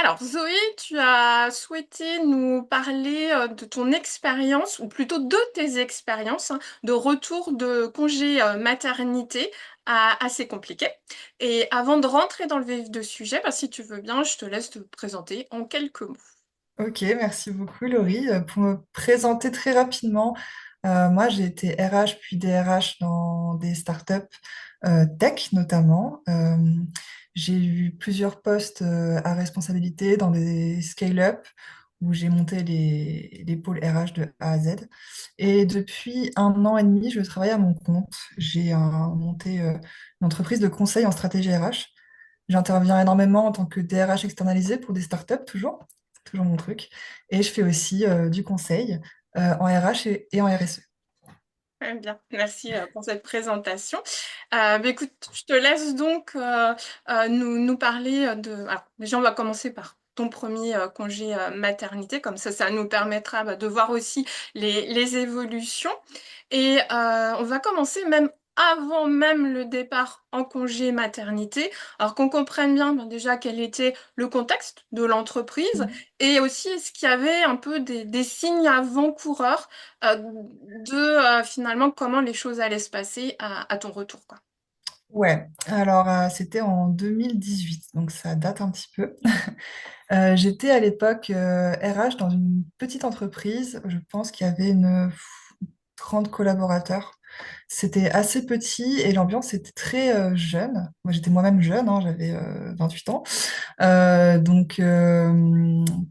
Alors, Zoé, tu as souhaité nous parler de ton expérience, ou plutôt de tes expériences, hein, de retour de congé maternité assez compliqué. Et avant de rentrer dans le vif du sujet, bah, si tu veux bien, je te laisse te présenter en quelques mots. Ok, merci beaucoup Laurie. Pour me présenter très rapidement, moi j'ai été RH puis DRH dans des startups tech notamment. J'ai eu plusieurs postes à responsabilité dans des scale-up où j'ai monté les pôles RH de A à Z. Et depuis 1 an et demi, je travaille à mon compte. J'ai monté une entreprise de conseil en stratégie RH. J'interviens énormément en tant que DRH externalisé pour des startups, toujours. C'est toujours mon truc. Et je fais aussi du conseil en RH et en RSE. Très bien, merci pour cette présentation. Bah, écoute, je te laisse donc nous parler de... Alors, déjà, on va commencer par ton premier congé maternité, comme ça nous permettra bah, de voir aussi les évolutions. Et on va commencer même avant même le départ en congé maternité, alors qu'on comprenne bien bah, déjà quel était le contexte de l'entreprise et aussi est-ce qu'il y avait un peu des signes avant-coureurs de finalement comment les choses allaient se passer à ton retour, quoi. Ouais, alors c'était en 2018, donc ça date un petit peu. J'étais à l'époque RH dans une petite entreprise, je pense qu'il y avait une 30 collaborateurs. C'était assez petit et l'ambiance était très jeune. Moi, j'étais moi-même jeune, hein, j'avais 28 ans. Donc,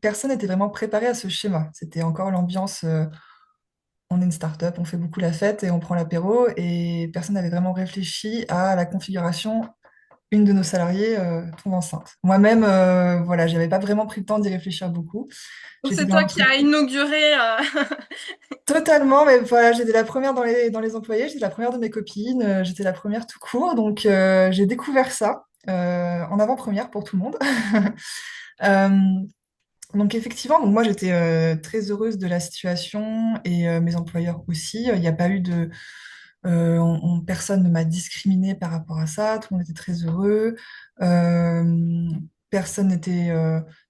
personne n'était vraiment préparé à ce schéma. C'était encore l'ambiance, on est une start-up, on fait beaucoup la fête et on prend l'apéro et personne n'avait vraiment réfléchi à la configuration. Une de nos salariées tombe enceinte. Moi-même, voilà, j'avais pas vraiment pris le temps d'y réfléchir beaucoup. Donc J'étais c'est dans toi qui as l'entreprise inauguré. totalement, mais voilà, j'étais la première dans les employés, j'étais la première de mes copines, j'étais la première tout court, donc j'ai découvert ça en avant-première pour tout le monde. Euh, donc effectivement, donc moi j'étais très heureuse de la situation et mes employeurs aussi. Il n'y a pas eu de, personne ne m'a discriminée par rapport à ça. Tout le monde était très heureux. Euh, Personne n'était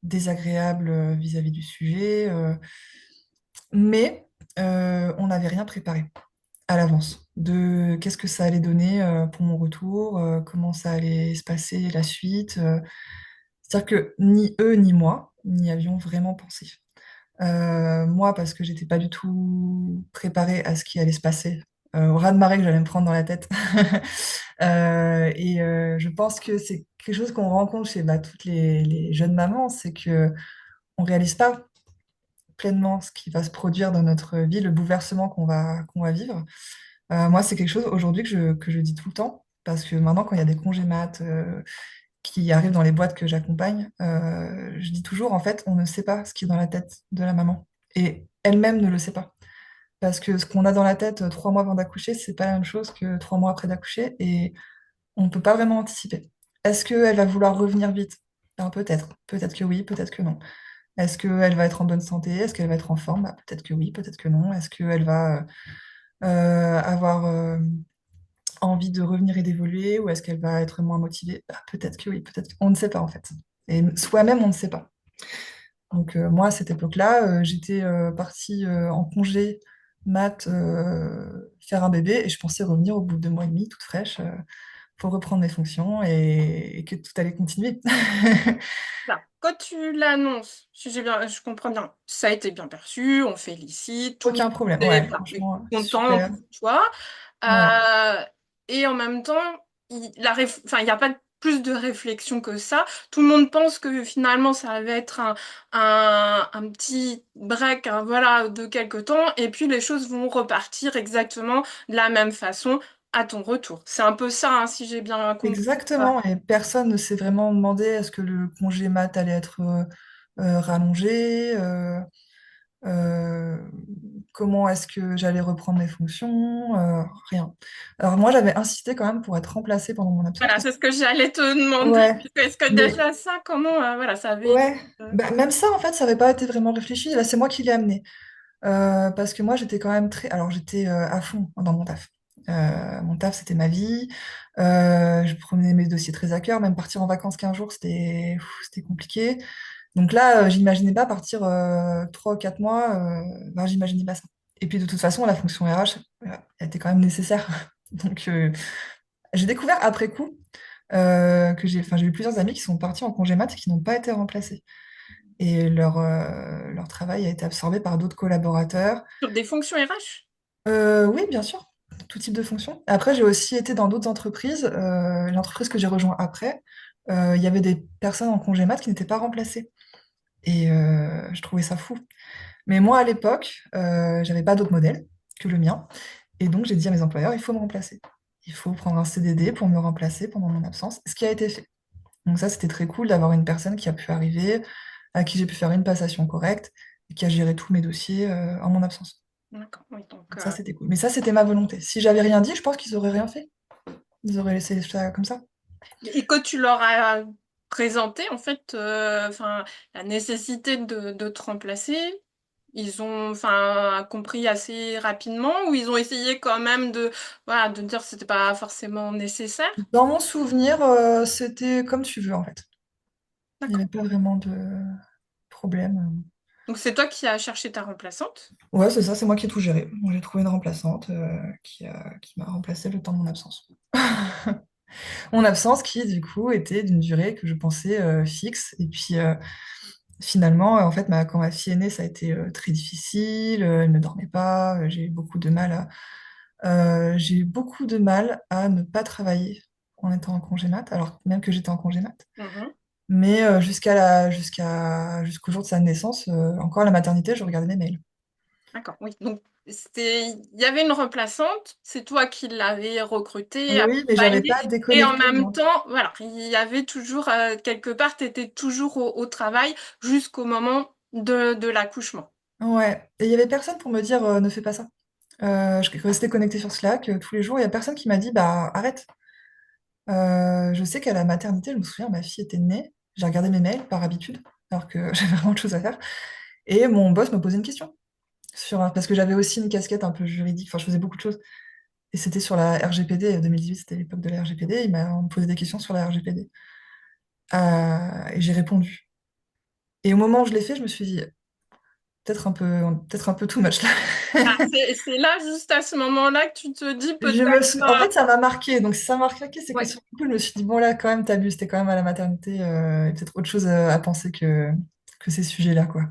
désagréable vis-à-vis du sujet. Mais on n'avait rien préparé à l'avance de qu'est-ce que ça allait donner pour mon retour, comment ça allait se passer la suite. C'est-à-dire que ni eux ni moi n'y avions vraiment pensé. Moi, parce que j'étais pas du tout préparée à ce qui allait se passer, au raz-de-marée que j'allais me prendre dans la tête. Et je pense que c'est quelque chose qu'on rencontre chez bah, toutes les jeunes mamans, c'est que on réalise pas pleinement ce qui va se produire dans notre vie, le bouleversement qu'on va vivre. Moi, c'est quelque chose aujourd'hui que je dis tout le temps, parce que maintenant, quand il y a des congés mat qui arrivent dans les boîtes que j'accompagne, je dis toujours, en fait, on ne sait pas ce qui est dans la tête de la maman. Et elle-même ne le sait pas. Parce que ce qu'on a dans la tête 3 mois avant d'accoucher, c'est pas la même chose que 3 mois après d'accoucher, et on ne peut pas vraiment anticiper. Est-ce qu'elle va vouloir revenir vite? Ben, peut-être. Peut-être que oui, peut-être que non. Est-ce qu'elle va être en bonne santé? Est-ce qu'elle va être en forme? Bah, peut-être que oui, peut-être que non. Est-ce qu'elle va avoir envie de revenir et d'évoluer ou est-ce qu'elle va être moins motivée? Bah, peut-être que oui, peut-être on ne sait pas en fait. Et soi-même, on ne sait pas. Donc moi, à cette époque-là, j'étais partie en congé mat faire un bébé et je pensais revenir au bout de 2 mois et demi, toute fraîche, pour reprendre mes fonctions et que tout allait continuer. Là, quand tu l'annonces, si j'ai bien, je comprends bien, ça a été bien perçu, on félicite, tout le Aucun problème. monde est Ouais, parfait, franchement, content super. pour toi. Ouais, Euh, et en même temps, enfin, il n'y a pas plus de réflexion que ça. Tout le monde pense que finalement, ça va être un petit break, hein, voilà, de quelque temps, et puis les choses vont repartir exactement de la même façon à ton retour. C'est un peu ça, hein, si j'ai bien compris. exactement. Et personne ne s'est vraiment demandé est-ce que le congé mat allait être rallongé, euh, comment est-ce que j'allais reprendre mes fonctions, rien. Alors moi, j'avais insisté quand même pour être remplacée pendant mon absence. Voilà, c'est ce que j'allais te demander. Ouais, Est-ce que mais déjà ça, comment, voilà, ça avait été... ouais, bah, même ça, en fait, ça n'avait pas été vraiment réfléchi. Là, c'est moi qui l'ai amené. Parce que moi, j'étais quand même très... Alors, j'étais à fond dans mon taf. Mon taf, c'était ma vie. Je prenais mes dossiers très à cœur. Même partir en vacances 15 jours, c'était compliqué. Donc là, j'imaginais pas partir 3 ou 4 mois, ben, j'imaginais pas ça. Et puis de toute façon, la fonction RH, elle était quand même nécessaire. Donc j'ai découvert après coup enfin, j'ai eu plusieurs amis qui sont partis en congé mat et qui n'ont pas été remplacés. Et leur travail a été absorbé par d'autres collaborateurs. Sur des fonctions RH? Oui, bien sûr, tout type de fonction. Après, j'ai aussi été dans d'autres entreprises. L'entreprise que j'ai rejoint après, il y avait des personnes en congé mat qui n'étaient pas remplacées. Et je trouvais ça fou. Mais moi, à l'époque, j'avais pas d'autre modèle que le mien. Et donc, j'ai dit à mes employeurs, il faut me remplacer. Il faut prendre un CDD pour me remplacer pendant mon absence, ce qui a été fait. Donc ça, c'était très cool d'avoir une personne qui a pu arriver, à qui j'ai pu faire une passation correcte et qui a géré tous mes dossiers en mon absence. D'accord, oui, donc, Donc ça, c'était cool. Mais ça, c'était ma volonté. Si j'avais rien dit, je pense qu'ils auraient rien fait. Ils auraient laissé ça comme ça. et quand tu leur as présenté, en fait, enfin, la nécessité de te remplacer, ils ont, enfin, compris assez rapidement ou ils ont essayé quand même de, voilà, de dire que c'était pas forcément nécessaire? Dans mon souvenir, c'était comme tu veux, en fait. Il n'y avait D'accord. pas vraiment de problème. Donc c'est toi qui as cherché ta remplaçante? Ouais, c'est ça, c'est moi qui ai tout géré. Donc, j'ai trouvé une remplaçante qui m'a remplacé le temps de mon absence. Mon absence qui, du coup, était d'une durée que je pensais fixe. Et puis, finalement, en fait, quand ma fille est née, ça a été très difficile. Elle ne dormait pas. J'ai eu beaucoup de mal à ne pas travailler en étant en congé mat, alors même que j'étais en congé mat. Mhm. Mais jusqu'au jour de sa naissance, encore à la maternité, je regardais mes mails. D'accord, oui. Donc il y avait une remplaçante, c'est toi qui l'avais recrutée, Oui, mais j'avais accompagnée, pas et en déconnecté, même moi. temps, voilà, il y avait toujours, quelque part, tu étais toujours au travail jusqu'au moment de l'accouchement. Ouais. Et il y avait personne pour me dire ne fais pas ça. Je restais connectée sur Slack tous les jours. Il y a personne qui m'a dit bah arrête. Je sais qu'à la maternité, je me souviens, ma fille était née. J'ai regardé mes mails par habitude, alors que j'avais vraiment autre chose à faire. Et mon boss me posait une question parce que j'avais aussi une casquette un peu juridique. Enfin, je faisais beaucoup de choses. Et c'était sur la RGPD. 2018, c'était l'époque de la RGPD. On me posait des questions sur la RGPD. Et j'ai répondu. Et au moment où je l'ai fait, je me suis dit peut-être un peu too much là. Ah, c'est là, juste à ce moment-là, que tu te dis peut-être, En fait, ça m'a marqué. Donc, si ça m'a marqué, c'est que ouais. sur le coup, je me suis dit, bon, là, quand même, t'abuses, t'es quand même à la maternité. Il y a peut-être autre chose à penser que ces sujets-là, quoi.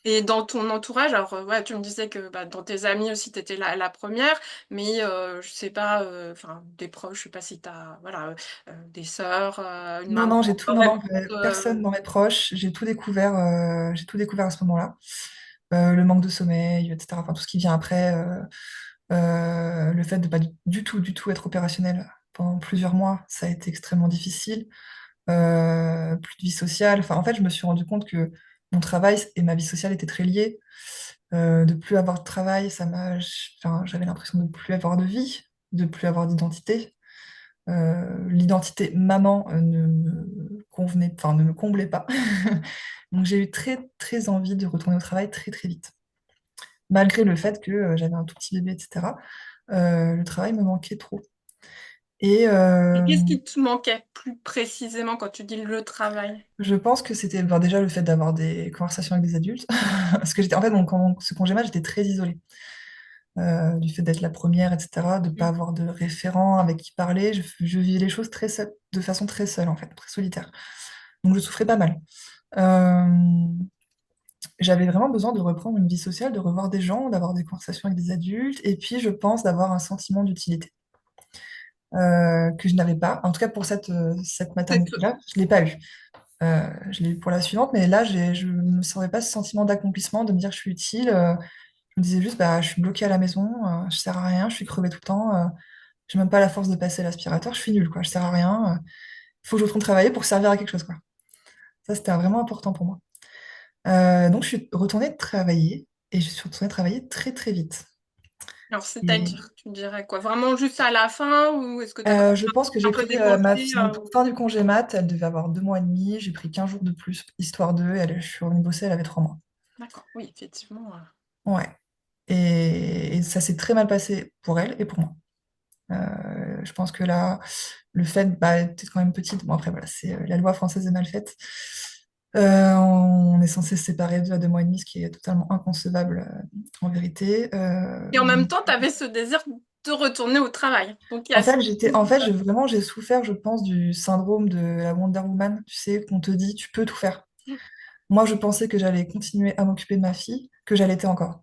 Et dans ton entourage, alors ouais, tu me disais que bah, dans tes amis aussi, tu étais la première, mais je sais pas, enfin des proches, je sais pas si tu as voilà, des sœurs, une Non, maman, non, un non, non, euh, personne dans mes proches. J'ai tout découvert à ce moment-là. Le manque de sommeil, etc. Enfin, tout ce qui vient après. Le fait de pas du tout être opérationnel pendant plusieurs mois, ça a été extrêmement difficile. Plus de vie sociale. Enfin, en fait, je me suis rendu compte que mon travail et ma vie sociale étaient très liés. De plus avoir de travail, enfin, j'avais l'impression de ne plus avoir de vie, de plus avoir d'identité. L'identité maman ne me convenait, enfin, ne me comblait pas. Donc j'ai eu très très envie de retourner au travail très très vite. Malgré le fait que j'avais un tout petit bébé, etc. Le travail me manquait trop. Et et qu'est-ce qui te manquait plus précisément quand tu dis le travail? je pense que c'était ben, déjà le fait d'avoir des conversations avec des adultes. Parce que en fait, ce congé mat, j'étais très isolée. Du fait d'être la première, etc., de ne pas Mm. avoir de référent avec qui parler. Je vivais les choses très seule, de façon très seule, en fait, très solitaire. Donc je souffrais pas mal. Euh, J'avais vraiment besoin de reprendre une vie sociale, de revoir des gens, d'avoir des conversations avec des adultes, et puis je pense d'avoir un sentiment d'utilité que je n'avais pas. En tout cas, pour cette C'est maternité-là, je ne l'ai pas eu. Je l'ai eu pour la suivante, mais là, je ne me sentais pas ce sentiment d'accomplissement, de me dire que je suis utile. Je me disais juste, bah, je suis bloquée à la maison, je sers à rien, je suis crevée tout le temps, j'ai même pas la force de passer l'aspirateur, je suis nulle, quoi, je sers à rien. Il faut que je retourne travailler pour servir à quelque chose, quoi. Ça, c'était vraiment important pour moi. Donc, je suis retournée travailler et je suis retournée travailler très, très vite. alors Et c'est-à-dire, tu me dirais quoi? Vraiment juste à la fin ou est-ce que tu as quand je pense que même j'ai un peu pris décroché? donc, fin du congé mat, elle devait avoir 2 mois et demi, j'ai pris 15 jours de plus, histoire d'eux, je suis revenue bosser, elle avait 3 mois. D'accord, oui, effectivement. Ouais. Et ça s'est très mal passé pour elle et pour moi. Je pense que là, le fait, bah, t'es quand même petite, bon après voilà, la loi française est mal faite. On est censé se séparer à 2 mois et demi, ce qui est totalement inconcevable en vérité. Et en même temps, tu avais ce désir de retourner au travail. Donc, il y En a ce... fait, vraiment, j'ai souffert, je pense, du syndrome de la Wonder Woman. Tu sais, qu'on te dit, tu peux tout faire. Moi, je pensais que j'allais continuer à m'occuper de ma fille, que j'allaitais encore,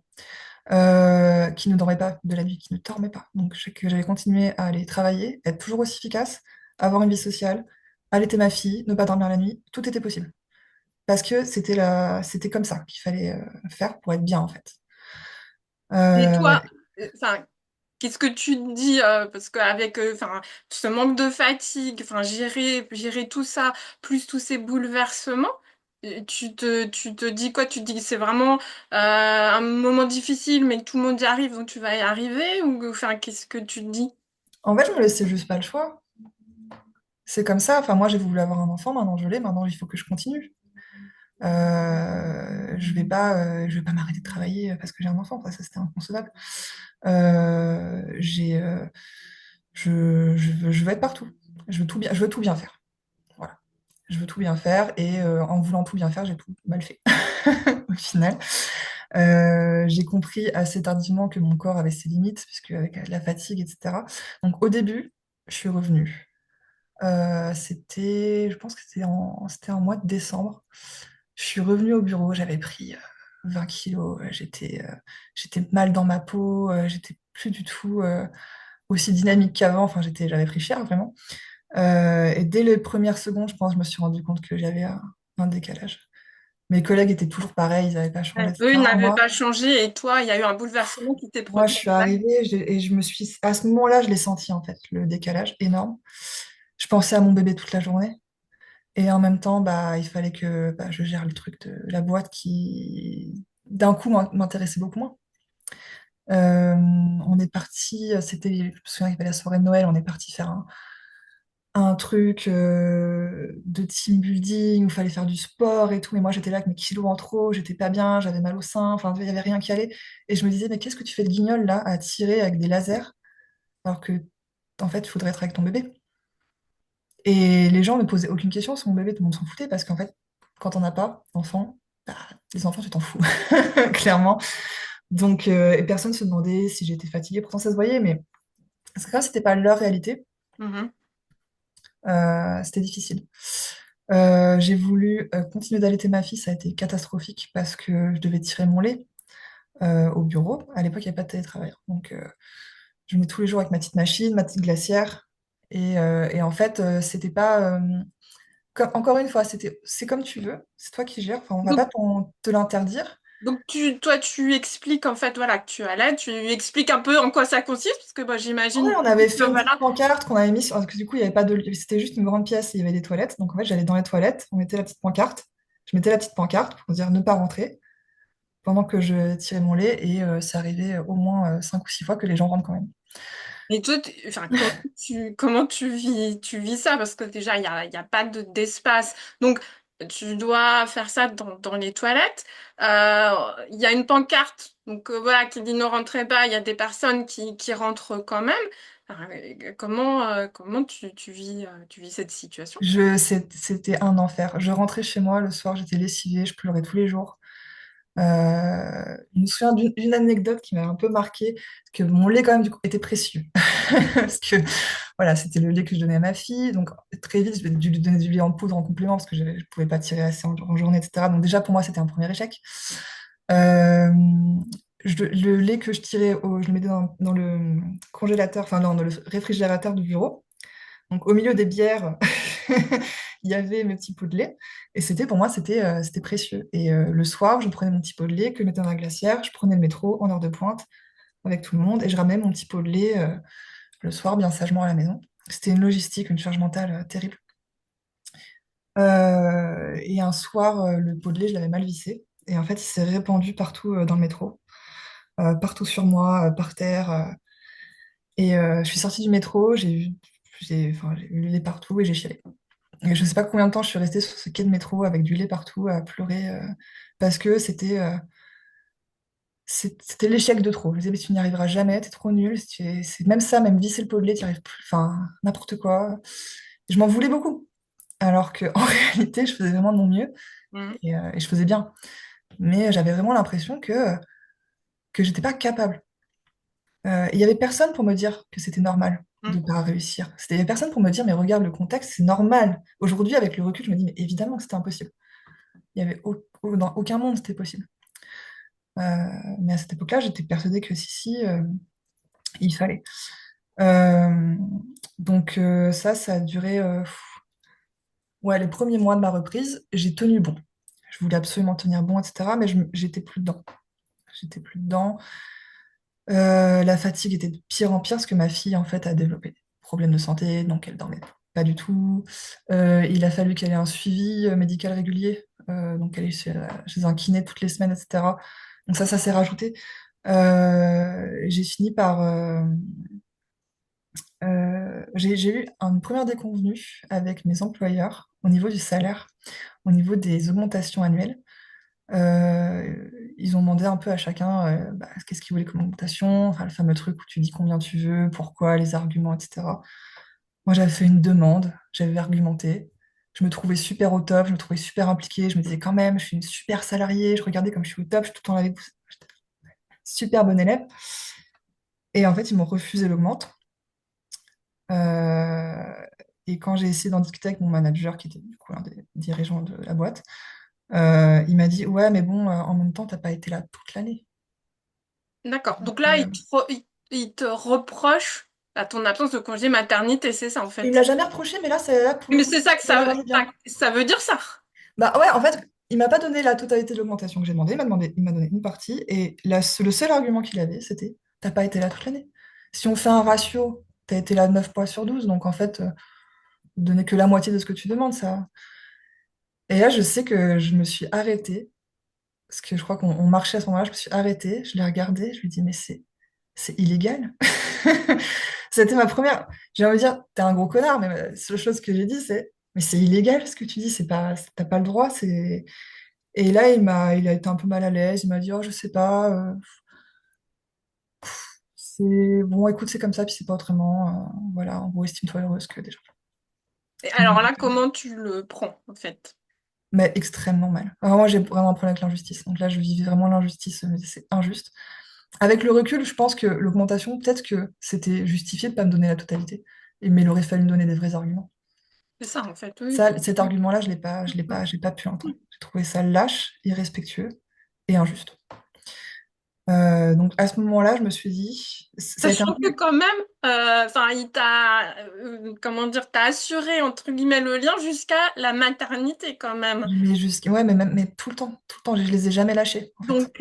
qui ne dormait pas de la nuit, qui ne dormait pas. Donc, que j'allais continuer à aller travailler, être toujours aussi efficace, avoir une vie sociale, allaiter ma fille, ne pas dormir la nuit, tout était possible. Parce que c'était comme ça qu'il fallait faire pour être bien, en fait. Et Euh, toi, enfin, qu'est-ce que tu te dis parce qu'avec enfin, ce manque de fatigue, enfin, gérer tout ça, plus tous ces bouleversements, tu te dis quoi? Tu te dis que c'est vraiment un moment difficile, mais que tout le monde y arrive, donc tu vas y arriver? Ou enfin, qu'est-ce que tu te dis? En fait, je me laissais juste pas le choix. C'est comme ça. Enfin, moi, j'ai voulu avoir un enfant, maintenant je l'ai, maintenant il faut que je continue. Je vais pas m'arrêter de travailler parce que j'ai un enfant. Enfin, ça, c'était inconcevable. J'ai, je veux être partout. Je veux tout bien faire. Voilà. Je veux tout bien faire et en voulant tout bien faire, j'ai tout mal fait au final. J'ai compris assez tardivement que mon corps avait ses limites, puisque avec la fatigue, etc. Donc au début, je suis revenue. Je pense que c'était en mois de décembre. Je suis revenue au bureau, j'avais pris 20 kilos, j'étais mal dans ma peau, j'étais plus du tout aussi dynamique qu'avant, enfin j'avais pris cher vraiment. Et dès les premières secondes, je pense, je me suis rendu compte que j'avais un décalage. Mes collègues étaient toujours pareils, ils n'avaient pas changé, Ouais. Eux, ils etc. n'avaient pas changé et toi, il y a eu un bouleversement qui t'est Moi, produit. je suis arrivée et je me suis, à ce moment-là, je l'ai senti en fait, le décalage énorme. Je pensais à mon bébé toute la journée. Et en même temps, bah, il fallait que je gère le truc de la boîte qui, d'un coup, m'intéressait beaucoup moins. On est parti, je me souviens qu'il y avait la soirée de Noël, on est parti faire un truc de team building où il fallait faire du sport et tout. Mais moi, j'étais là avec mes kilos en trop, j'étais pas bien, j'avais mal au sein, enfin, il n'y avait rien qui allait. Et je me disais, mais qu'est-ce que tu fais de guignol là à tirer avec des lasers alors que, en fait, il faudrait être avec ton bébé? Et les gens ne posaient aucune question sur mon bébé, tout le monde s'en foutait parce qu'en fait, quand on n'a pas d'enfants, bah, les enfants, tu t'en fous, clairement. Donc, et personne se demandait si j'étais fatiguée. Pourtant, ça se voyait, mais parce que quand c'était pas leur réalité, Mhm. c'était difficile. J'ai voulu continuer d'allaiter ma fille, ça a été catastrophique parce que je devais tirer mon lait au bureau. À l'époque, il n'y avait pas de télétravail. Donc, je venais tous les jours avec ma petite machine, ma petite glacière. Et en fait, c'était pas. Encore une fois, c'est comme tu veux, c'est toi qui gères. Enfin, on va pas te l'interdire. Donc toi, tu expliques en fait, voilà, que tu allais, tu expliques un peu en quoi ça consiste, parce que moi, Ouais, j'imagine on avait fait que une petite voilà. pancarte qu'on avait mis parce que du coup, il y avait pas de, c'était juste une grande pièce et il y avait des toilettes. Donc en fait, j'allais dans les toilettes, on mettait la petite pancarte. Je mettais la petite pancarte pour dire ne pas rentrer pendant que je tirais mon lait et ça arrivait au moins 5 ou 6 fois que les gens rentrent quand même. Et toi, enfin, comment tu vis ça? Parce que déjà, il y a pas d'espace. Donc, tu dois faire ça dans les toilettes. Il y a une pancarte, donc voilà, qui dit ne rentrez pas. Il y a des personnes qui rentrent quand même. Enfin, comment tu vis cette situation? C'était un enfer. Je rentrais chez moi le soir, j'étais lessivée, je pleurais tous les jours. Je me souviens d'une anecdote qui m'a un peu marquée, que mon lait quand même du coup était précieux. Parce que voilà, c'était le lait que je donnais à ma fille. Donc très vite, je dû lui donner du lait en poudre en complément parce que je ne pouvais pas tirer assez en journée, etc. Donc déjà pour moi, c'était un premier échec. Euh, le lait que je tirais, je le mettais dans le congélateur, enfin non, dans le réfrigérateur du bureau. Donc au milieu des bières, il y avait mes petits pots de lait. Et c'était pour moi, c'était précieux. Et le soir, je prenais mon petit pot de lait que je mettais dans la glacière, je prenais le métro en heure de pointe avec tout le monde et je ramenais mon petit pot de lait le soir bien sagement à la maison. C'était une logistique, une charge mentale terrible. Et un soir, le pot de lait, je l'avais mal vissé. Et en fait, il s'est répandu partout dans le métro, partout sur moi, par terre. Et je suis sortie du métro, enfin, j'ai eu le lait partout et j'ai chialé. Et je sais pas combien de temps je suis restée sur ce quai de métro avec du lait partout à pleurer parce que c'était l'échec de trop. Je me disais, mais tu n'y arriveras jamais, t'es trop nul. C'est même ça, même visser le pot de lait, tu n'y arrives plus. Enfin, n'importe quoi. Je m'en voulais beaucoup. Alors qu'en réalité, je faisais vraiment de mon mieux. Mhm. Et je faisais bien. Mais j'avais vraiment l'impression que j'étais pas capable. Il y avait personne pour me dire que c'était normal de Mhm. pas réussir. Il y avait personne pour me dire, mais regarde le contexte, c'est normal. Aujourd'hui, avec le recul, je me dis, mais évidemment que c'était impossible. Il y avait dans aucun monde c'était possible. Euh, mais à cette époque-là, j'étais persuadée que si, il fallait. Euh, donc ça a duré ouais, les premiers mois de ma reprise. J'ai tenu bon. Je voulais absolument tenir bon, etc. Mais j'étais plus dedans. J'étais plus dedans. La fatigue était de pire en pire parce que ma fille, en fait, a développé des problèmes de santé, donc elle dormait pas du tout. Il a fallu qu'elle ait un suivi médical régulier, donc elle est chez un kiné toutes les semaines, etc. Donc ça s'est rajouté. J'ai fini par... j'ai eu une première déconvenue avec mes employeurs au niveau du salaire, au niveau des augmentations annuelles. Ils ont demandé un peu à chacun bah, qu'est-ce qu'ils voulaient comme augmentation, enfin, le fameux truc où tu dis combien tu veux, pourquoi, les arguments, etc. Moi, j'avais fait une demande, j'avais argumenté. Je me trouvais super au top, je me trouvais super impliquée. Je me disais quand même, je suis une super salariée. Je regardais comme je suis au top, je suis tout le temps avec vous. J'étais super bonne élève. Et en fait, ils m'ont refusé l'augmente. Euh, et quand j'ai essayé d'en discuter avec mon manager, qui était du coup l'un des dirigeants de la boîte, il m'a dit, ouais, mais bon, en même temps, t'as pas été là toute l'année. D'accord. Donc, Donc là, il te reproche à ton absence de congé maternité, c'est ça en il me l'a fait. jamais reproché, mais là, pour le Mais coup, c'est ça que ça l'a vraiment bien. ça veut dire ça. Bah ouais, en fait, il m'a pas donné la totalité de l'augmentation que j'ai demandé, il m'a donné une partie, et le seul argument qu'il avait, c'était, t'as pas été là toute l'année. Si on fait un ratio, t'as été là 9 fois sur 12, donc en fait, donner que la moitié de ce que tu demandes, ça. Et là, je sais que je me suis arrêtée, parce que je crois qu'on marchait à ce moment-là, je me suis arrêtée, je l'ai regardé, je lui ai dit, mais c'est illégal. C'était ma première. J'ai envie de dire, t'es un gros connard, mais la seule chose que j'ai dit, c'est, mais c'est illégal ce que tu dis, c'est pas, t'as pas le droit. Et là, il a été un peu mal à l'aise. Il m'a dit, oh, je sais pas. C'est bon, écoute, c'est comme ça, puis c'est pas autrement. Voilà, en gros, estime-toi heureuse que déjà. Et alors là, comment tu le prends en fait? Mais extrêmement mal. Alors, moi, j'ai vraiment un problème avec l'injustice. Donc là, je vivais vraiment l'injustice. Je me disais, c'est injuste. Avec le recul, je pense que l'augmentation, peut-être que c'était justifié de pas me donner la totalité. Mais il aurait fallu me donner des vrais arguments. C'est ça en fait, oui. Ça, cet argument-là, j'ai pas pu l'entendre. J'ai trouvé ça lâche, irrespectueux et injuste. Donc à ce moment-là, je me suis dit, ça a été un Sachant peu, que quand même, enfin, il t'a, comment dire, t'as assuré entre guillemets le lien jusqu'à la maternité quand même. mais jusqu'à, ouais, mais tout le temps, je les ai jamais lâchés, en fait. Donc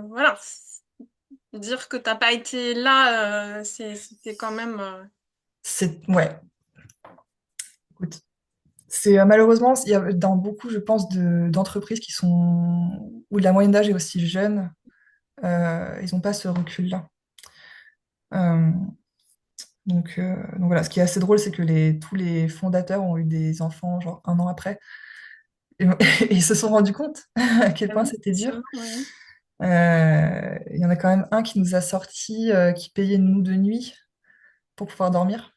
voilà, dire que t'as pas été là, c'était quand même. Ouais, écoute, c'est malheureusement, il y a dans beaucoup, je pense, d'entreprises qui sont où la moyenne d'âge est aussi jeune, ils n'ont pas ce recul-là. Euh, donc voilà, ce qui est assez drôle, c'est que tous les fondateurs ont eu des enfants genre un an après. Et, et ils se sont rendus compte à quel Ah point oui, c'était dur. effectivement, oui. Il y en a quand même un qui nous a sorti, qui payait une nous de nuit pour pouvoir dormir.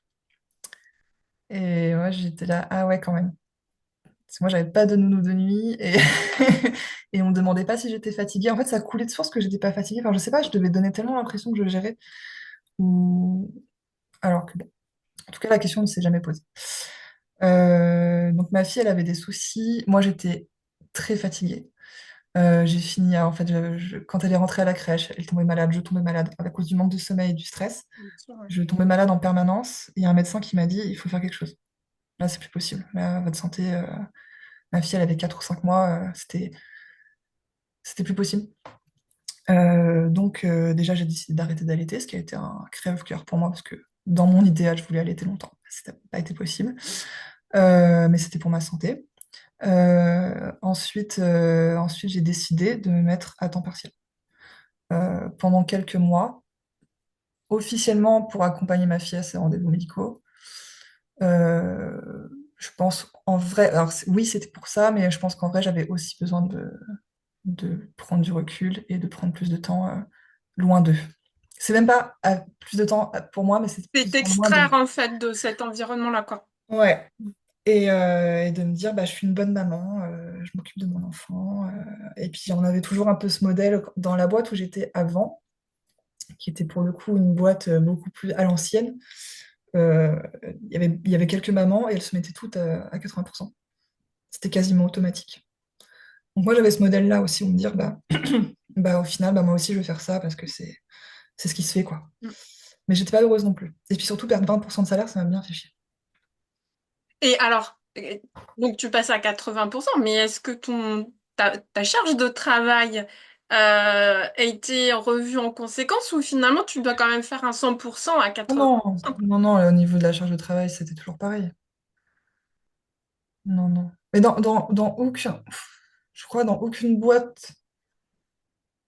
Et moi, j'étais là, ah ouais, quand même. Parce que moi, j'avais pas de nounou de nuit et on me demandait pas si j'étais fatiguée. En fait, ça coulait de source que j'étais pas fatiguée. Enfin, je sais pas, je devais donner tellement l'impression que je gérais. Ou... Alors que, bon, en tout cas, la question ne s'est jamais posée. Donc, ma fille, elle avait des soucis. Moi, j'étais très fatiguée. J'ai fini, en fait, quand elle est rentrée à la crèche, elle tombait malade, je tombais malade à cause du manque de sommeil et du stress. Bien sûr, oui. Je tombais malade en permanence. Il y a un médecin qui m'a dit, il faut faire quelque chose. Là, c'est plus possible. Là, votre santé, ma fille, elle avait 4 ou 5 mois, c'était plus possible. Donc, déjà, j'ai décidé d'arrêter d'allaiter, ce qui a été un crève-cœur pour moi, parce que dans mon idéal, je voulais allaiter longtemps. Ça n'a pas été possible. Mais c'était pour ma santé. Ensuite, j'ai décidé de me mettre à temps partiel. Pendant quelques mois, officiellement pour accompagner ma fille à ses rendez-vous médicaux. Euh, je pense en vrai, alors oui, c'était pour ça, mais je pense qu'en vrai, j'avais aussi besoin de prendre du recul et de prendre plus de temps loin d'eux. C'est même pas plus de temps pour moi, mais c'est C'est plus de temps loin d'eux. t'extraire en fait de cet environnement-là, quoi. Ouais. Et de me dire, bah, je suis une bonne maman, je m'occupe de mon enfant. Et puis, on avait toujours un peu ce modèle dans la boîte où j'étais avant, qui était pour le coup une boîte beaucoup plus à l'ancienne. Euh, il y avait quelques mamans et elles se mettaient toutes à 80%. C'était quasiment automatique. Donc moi, j'avais ce modèle-là aussi, où me dire, bah, au final, bah, moi aussi, je vais faire ça parce que c'est ce qui se fait, quoi. Mais j'étais pas heureuse non plus. Et puis surtout, perdre 20% de salaire, ça m'a bien fait chier. Et alors, donc tu passes à 80%, mais est-ce que ta charge de travail a été revue en conséquence ou finalement tu dois quand même faire un 100% à Non, non, 80%? non, non, au niveau de la charge de travail, c'était toujours pareil. Non, non. Mais je crois, dans aucune boîte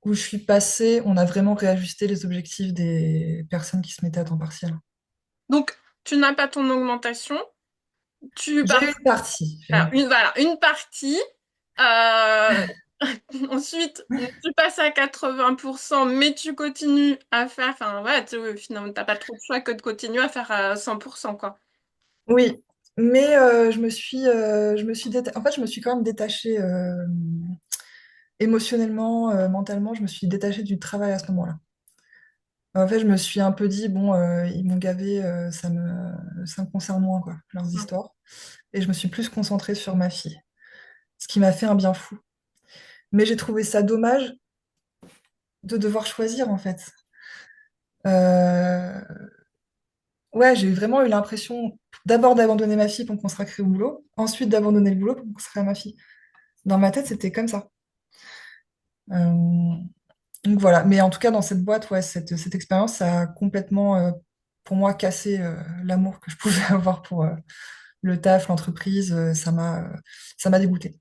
où je suis passée, on a vraiment réajusté les objectifs des personnes qui se mettaient à temps partiel. Donc tu n'as pas ton augmentation, tu J'ai pars, eu une partie. J'ai eu alors, une partie. voilà, une partie. euh, Ensuite, tu passes à 80%, mais tu continues à faire, enfin, ouais, finalement, t'as pas trop de choix que de continuer à faire à 100%, quoi. Oui, mais en fait, je me suis quand même détachée émotionnellement, mentalement, je me suis détachée du travail à ce moment-là. En fait, je me suis un peu dit, bon, ils m'ont gavé, ça me concerne moins, quoi, leurs Mm. histoires. Et je me suis plus concentrée sur ma fille, ce qui m'a fait un bien fou. Mais j'ai trouvé ça dommage de devoir choisir, en fait. Euh, ouais, j'ai vraiment eu l'impression d'abord d'abandonner ma fille pour me consacrer au boulot, ensuite d'abandonner le boulot pour me consacrer à ma fille. Dans ma tête, c'était comme ça. Euh, donc voilà, mais en tout cas, dans cette boîte, ouais, cette expérience, ça a complètement, pour moi, cassé l'amour que je pouvais avoir pour le taf, l'entreprise. Ça m'a dégoûtée.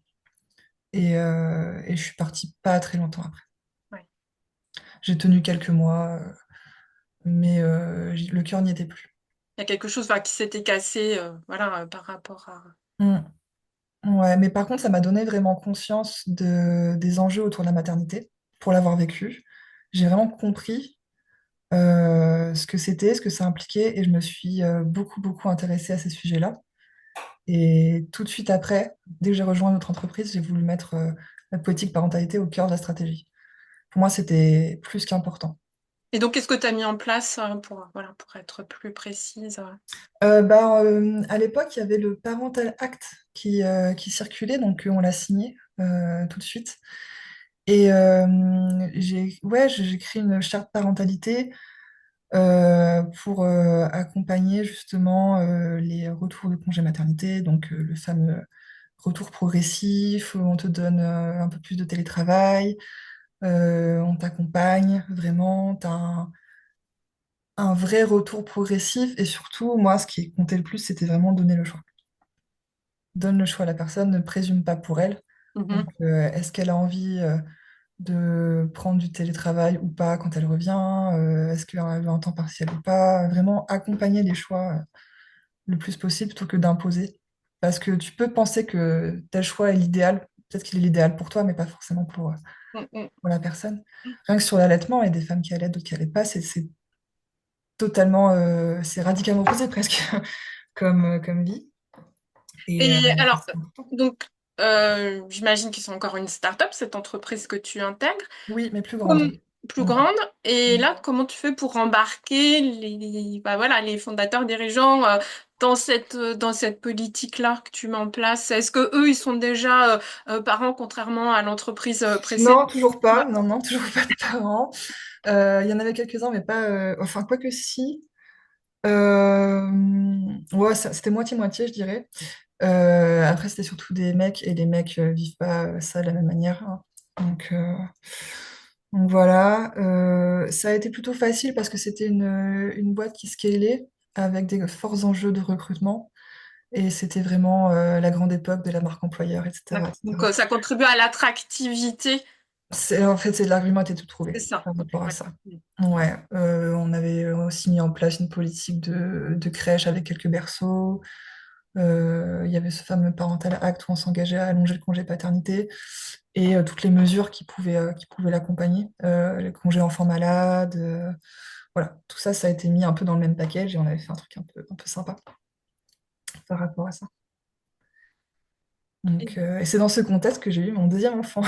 Et je suis partie pas très longtemps après. Ouais. J'ai tenu quelques mois, mais le cœur n'y était plus. Il y a quelque chose, enfin, qui s'était cassé, voilà, par rapport à... Mm. Ouais, mais par contre, ça m'a donné vraiment conscience des enjeux autour de la maternité, pour l'avoir vécu. J'ai vraiment compris ce que c'était, ce que ça impliquait, et je me suis beaucoup, beaucoup intéressée à ces sujets-là. Et tout de suite après, dès que j'ai rejoint notre entreprise, j'ai voulu mettre la politique parentalité au cœur de la stratégie. Pour moi, c'était plus qu'important. Et donc, qu'est-ce que tu as mis en place pour, voilà, pour être plus précise? À l'époque, il y avait le Parental Act qui circulait, donc on l'a signé tout de suite. Et j'ai créé une charte parentalité pour accompagner justement les retours de congé maternité, donc le fameux retour progressif, où on te donne un peu plus de télétravail, on t'accompagne vraiment, tu as un vrai retour progressif, et surtout, moi, ce qui comptait le plus, c'était vraiment donner le choix. Donne le choix à la personne, ne présume pas pour elle. Mhm. Donc, est-ce qu'elle a envie de prendre du télétravail ou pas quand elle revient? Est-ce qu'elle veut un temps partiel ou pas? Vraiment accompagner les choix le plus possible plutôt que d'imposer. Parce que tu peux penser que tel choix est l'idéal. Peut-être qu'il est l'idéal pour toi, mais pas forcément Mm, mm. pour la personne. Rien que sur l'allaitement, il y a des femmes qui allaitent, d'autres qui allaitent pas. C'est totalement, c'est radicalement opposé presque comme vie. Et Et alors, donc, j'imagine qu'ils sont encore une start-up, cette entreprise que tu intègres. oui, mais plus grande. Comme plus Mm. grande. Et là, comment tu fais pour embarquer bah voilà, les fondateurs, dirigeants dans cette politique-là que tu mets en place? Est-ce que eux, ils sont déjà parents, contrairement à l'entreprise précédente? Non, toujours pas. Non, non, toujours pas de parents. Il y en avait quelques-uns, mais pas. Enfin, quoique si. Euh, ouais, c'était moitié-moitié, je dirais. Après, c'était surtout des mecs, et les mecs vivent pas ça de la même manière, hein. Donc, euh, donc voilà. Ça a été plutôt facile parce que c'était une boîte qui scalait avec des forts enjeux de recrutement. Et c'était vraiment la grande époque de la marque employeur, etc., D'accord. Donc, etc. ça contribue à l'attractivité. En fait, c'est l'argument était tout C'est trouvé ça. par Ok, rapport à ça. d'accord. Ouais, on avait aussi mis en place une politique de crèche avec quelques berceaux. Il y avait ce fameux Parental Act où on s'engageait à allonger le congé paternité et toutes les mesures qui pouvaient l'accompagner. Les congés enfants malades, voilà, tout ça, ça a été mis un peu dans le même package et on avait fait un truc un peu sympa par rapport à ça. Donc, et c'est dans ce contexte que j'ai eu mon deuxième enfant.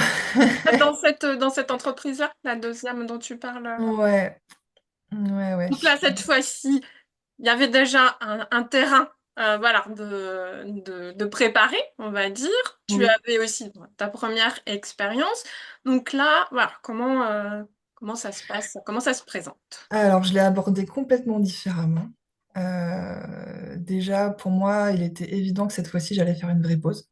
Dans cette entreprise-là, la deuxième dont tu parles. Ouais, ouais, ouais. Donc là, cette fois-ci, il y avait déjà un terrain voilà, de préparer, on va dire. Tu Oui. avais aussi ta première expérience. Donc là, voilà, comment ça se passe, comment ça se présente? Alors, je l'ai abordé complètement différemment. Déjà, pour moi, il était évident que cette fois-ci, j'allais faire une vraie pause.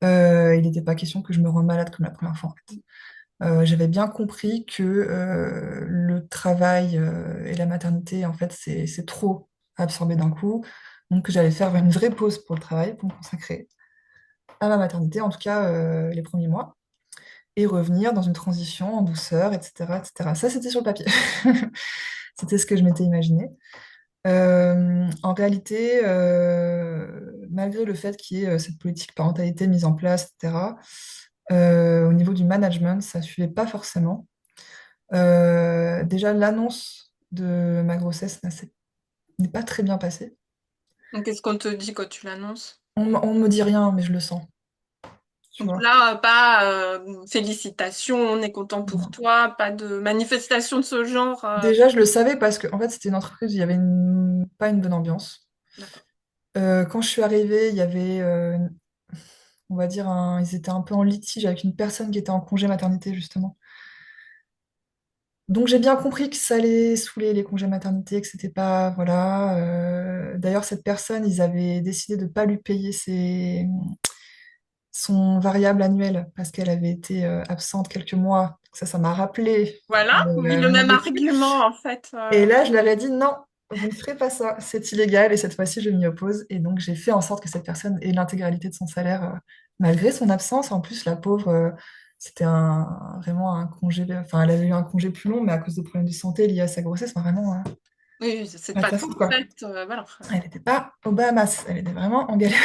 Il n'était pas question que je me rende malade comme la première fois, en fait. J'avais bien compris que le travail et la maternité, en fait, c'est trop absorbé d'un coup. Donc, que j'allais faire une vraie pause pour le travail, pour me consacrer à ma maternité, en tout cas les premiers mois, et revenir dans une transition en douceur, etc., etc. Ça, c'était sur le papier. C'était ce que je m'étais imaginé. En réalité, malgré le fait qu'il y ait cette politique parentalité mise en place, etc., au niveau du management, ça ne suivait pas forcément. Déjà, l'annonce de ma grossesse n'est pas très bien passée. Donc, qu'est-ce qu'on te dit quand tu l'annonces? On ne me dit rien, mais je le sens, tu Donc vois. là, pas félicitations, on est content pour Non. toi, pas de manifestation de ce genre. Déjà, je le savais parce que en fait, c'était une entreprise où il y avait pas une bonne ambiance. D'accord. Quand je suis arrivée, il y avait, on va dire, ils étaient un peu en litige avec une personne qui était en congé maternité, justement. Donc j'ai bien compris que ça allait saouler les congés maternité, que c'était pas, voilà. D'ailleurs, cette personne, ils avaient décidé de ne pas lui payer son variable annuel parce qu'elle avait été absente quelques mois. Ça m'a rappelé Voilà, oui, le mon même vécu. argument en fait. Et là, je leur ai dit non, vous ne ferez pas ça, c'est illégal. Et cette fois-ci, je m'y oppose. Et donc, j'ai fait en sorte que cette personne ait l'intégralité de son salaire malgré son absence. En plus, la pauvre, c'était vraiment un congé. Enfin, elle avait eu un congé plus long, mais à cause de problèmes de santé liés à sa grossesse, enfin, vraiment, Oui, c'est de pas de pas sa tout faute, quoi. fait. Voilà. Elle n'était pas aux Bahamas, elle était vraiment en galère.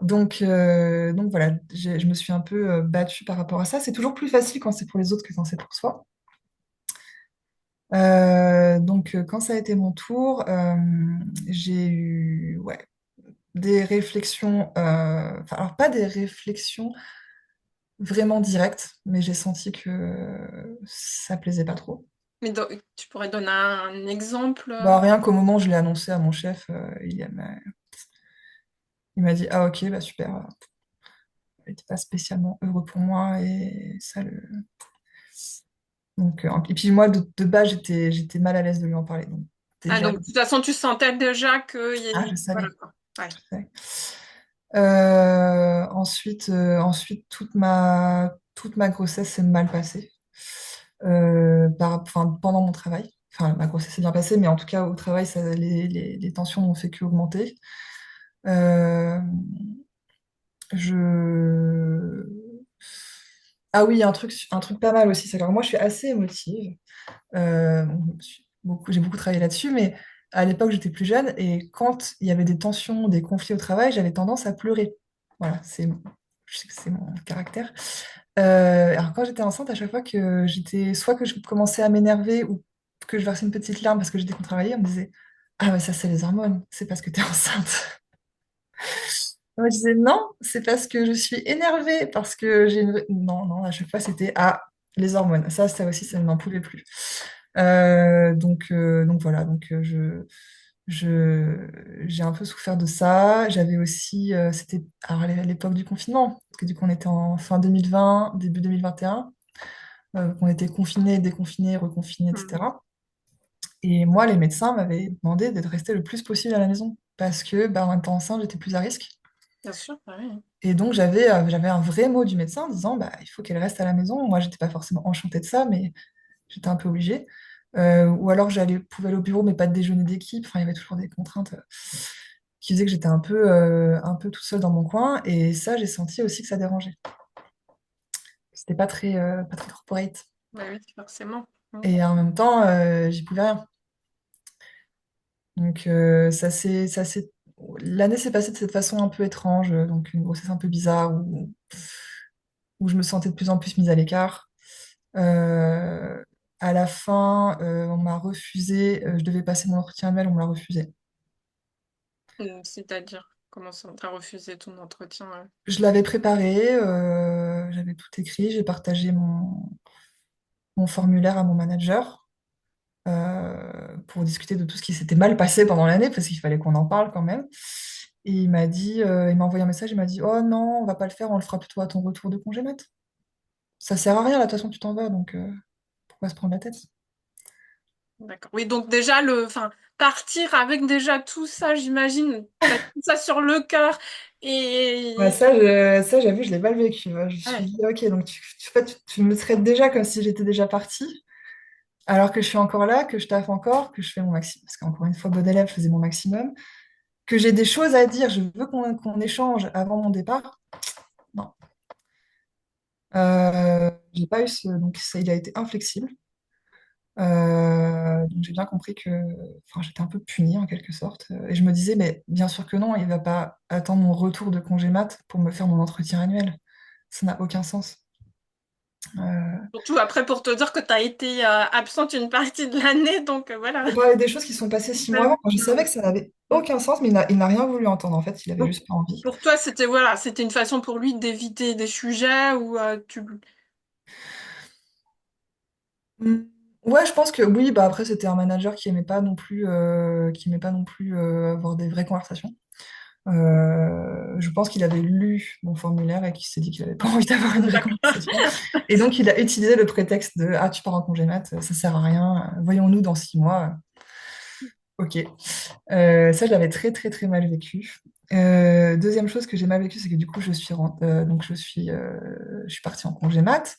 Donc voilà, je me suis un peu battue par rapport à ça. C'est toujours plus facile quand c'est pour les autres que quand c'est pour soi. Quand ça a été mon tour, j'ai eu ouais, des réflexions, alors pas des réflexions vraiment directes, mais j'ai senti que ça plaisait pas trop. Mais tu pourrais donner un exemple. Bah, rien qu'au moment où je l'ai annoncé à mon chef, il m'a dit, ah ok, bah super, il n'était pas spécialement heureux pour moi et ça le... et puis moi, de base, j'étais mal à l'aise de lui en parler. Donc, Ah, déjà, donc de toute façon, tu sentais déjà qu'il y a ah, une... je Voilà savais. quoi. Ouais. Je savais. Ensuite, toute ma grossesse s'est mal passée. Enfin, pendant mon travail. Enfin, ma grossesse s'est bien passée, mais en tout cas, au travail, les tensions n'ont fait qu'augmenter. Euh, je... Ah oui, un truc pas mal aussi. C'est que alors, moi, je suis assez émotive. J'ai beaucoup travaillé là-dessus, mais à l'époque, j'étais plus jeune et quand il y avait des tensions, des conflits au travail, j'avais tendance à pleurer. Voilà, je sais que c'est mon caractère. Alors quand j'étais enceinte, à chaque fois que soit que je commençais à m'énerver ou que je versais une petite larme parce que j'étais contrariée, on me disait, ah mais ça c'est les hormones, c'est parce que tu es enceinte. Moi je disais non, c'est parce que je suis énervée, parce que j'ai une... Non, non, à chaque fois c'était ah, les hormones. Ça aussi, ça ne m'en pouvait plus. Donc voilà, j'ai un peu souffert de ça. J'avais aussi, c'était alors, à l'époque du confinement, parce que du coup on était en fin 2020, début 2021, on était confinés, déconfinés, reconfinés, Hmm. etc. Et moi, les médecins m'avaient demandé d'être resté le plus possible à la maison, parce que bah, en étant enceinte, j'étais plus à risque. Bien sûr, bah oui. Et donc j'avais un vrai mot du médecin en disant bah, il faut qu'elle reste à la maison. Moi, j'étais pas forcément enchantée de ça, mais j'étais un peu obligée. Ou alors pouvais aller au bureau, mais pas de déjeuner d'équipe. Enfin, il y avait toujours des contraintes qui faisaient que j'étais un peu toute seule dans mon coin. Et ça, j'ai senti aussi que ça dérangeait. C'était pas très corporate. Bah oui, forcément. Hmm. Et en même temps, j'y pouvais rien. Donc l'année s'est passée de cette façon un peu étrange, donc une grossesse un peu bizarre où je me sentais de plus en plus mise à l'écart. Euh, à la fin, on m'a refusé, je devais passer mon entretien annuel, on me l'a refusé. C'est-à-dire. Comment ça, t'as refusé ton entretien? Je l'avais préparé, j'avais tout écrit, j'ai partagé mon formulaire à mon manager pour discuter de tout ce qui s'était mal passé pendant l'année, parce qu'il fallait qu'on en parle quand même. Et il m'a envoyé un message, il m'a dit, oh non, on va pas le faire, on le fera plutôt à ton retour de congé mat. Ça sert à rien, là, de toute façon, tu t'en vas, donc pourquoi se prendre la tête? D'accord. Oui, donc déjà, enfin, partir avec déjà tout ça, j'imagine, t'as tout ça sur le cœur Ouais, et... ça j'avoue, je l'ai mal vécu. Ouais. Je me suis Ouais, dit, ok, donc tu me traites déjà comme si j'étais déjà partie, alors que je suis encore là, que je taffe encore, que je fais mon maximum. Parce qu'encore une fois, bon élève, je faisais mon maximum, que j'ai des choses à dire, je veux qu'on échange avant mon départ. Non. J'ai pas eu ce. Donc ça, il a été inflexible. Donc j'ai bien compris que enfin, j'étais un peu punie en quelque sorte. Et je me disais, mais bien sûr que non, il va pas attendre mon retour de congé mat pour me faire mon entretien annuel. Ça n'a aucun sens. Euh, surtout après pour te dire que t'as été absente une partie de l'année, donc voilà. Pour parler des choses qui sont passées 6 mois avant, je savais que ça n'avait aucun sens, mais il n'a rien voulu entendre. En fait, il avait Donc, juste pas envie. pour toi, c'était voilà, c'était une façon pour lui d'éviter des sujets où tu... Mm. Ouais, je pense que oui. Bah après, c'était un manager qui aimait pas non plus avoir des vraies conversations. Je pense qu'il avait lu mon formulaire et qu'il s'est dit qu'il n'avait pas envie d'avoir une vraie D'accord. conversation. Et donc, il a utilisé le prétexte de ah, tu pars en congé mat, ça sert à rien. Voyons-nous dans 6 mois. Ok. Ça, je l'avais très, très, très mal vécu. Deuxième chose que j'ai mal vécu, c'est que du coup, donc je suis partie en congé mat.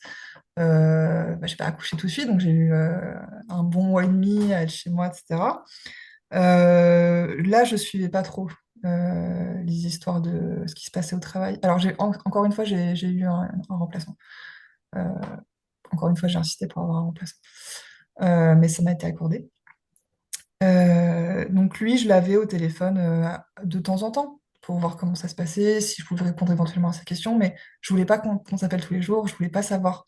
Bah, j'ai pas accouché tout de suite, donc j'ai eu un bon mois et demi à être chez moi, etc. Là, je suivais pas trop les histoires de ce qui se passait au travail. Alors, encore une fois, j'ai eu un remplaçant. Euh, Encore une fois, j'ai insisté pour avoir un remplaçant. Mais ça m'a été accordé. Donc lui, je l'avais au téléphone de temps en temps pour voir comment ça se passait, si je pouvais répondre éventuellement à ses questions, mais je voulais pas qu'on s'appelle tous les jours, je voulais pas savoir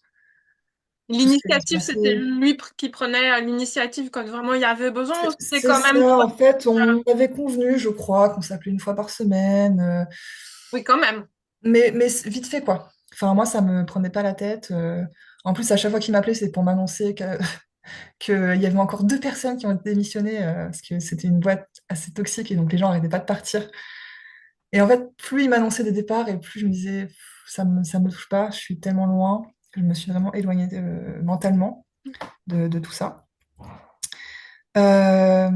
tout ce qui allait se L'initiative, c'était passer. lui qui prenait l'initiative quand vraiment il y avait besoin, ou c'était C'est quand même ça, toi? en fait, on avait convenu, je crois, qu'on s'appelait une fois par semaine, Oui, quand même. mais vite fait, quoi. Enfin, moi, ça me prenait pas la tête. En plus, à chaque fois qu'il m'appelait, c'est pour m'annoncer qu'il y avait encore 2 personnes qui ont démissionné, parce que c'était une boîte assez toxique, et donc les gens n'arrêtaient pas de partir. Et en fait, plus il m'annonçait des départs, et plus je me disais, pff, ça me touche pas, je suis tellement loin, que je me suis vraiment éloignée mentalement de tout ça. Euh,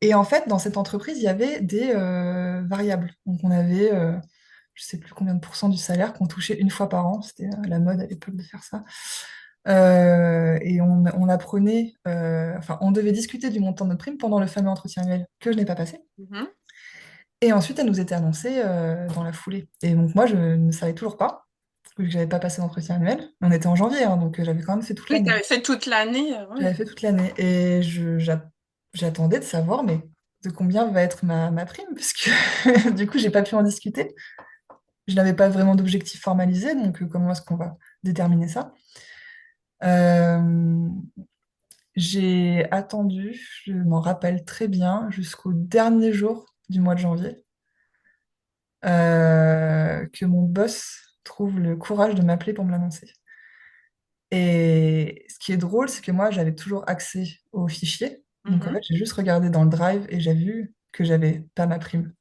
et en fait, dans cette entreprise, il y avait des variables. Donc, on avait, je sais plus combien de pourcents du salaire qu'on touchait une fois par an. C'était la mode à l'époque de faire ça. Et on apprenait, enfin, on devait discuter du montant de notre prime pendant le fameux entretien annuel que je n'ai pas passé. Mhm. Et ensuite, elle nous était annoncée dans la foulée. Et donc, moi, je ne savais toujours pas, vu que j'avais pas passé d'entretien annuel. On était en janvier, hein, donc j'avais quand même fait toute Oui, tu l'année. avais fait toute l'année, J'avais oui. fait toute l'année. Et j'attendais de savoir, mais de combien va être ma prime, parce que du coup, j'ai pas pu en discuter. Je n'avais pas vraiment d'objectif formalisé, donc comment est-ce qu'on va déterminer ça? Euh, j'ai attendu, je m'en rappelle très bien, jusqu'au dernier jour du mois de janvier, que mon boss trouve le courage de m'appeler pour me l'annoncer. Et ce qui est drôle, c'est que moi, j'avais toujours accès aux fichiers. Donc en Mhm. fait, j'ai juste regardé dans le drive et j'ai vu que j'avais pas ma prime.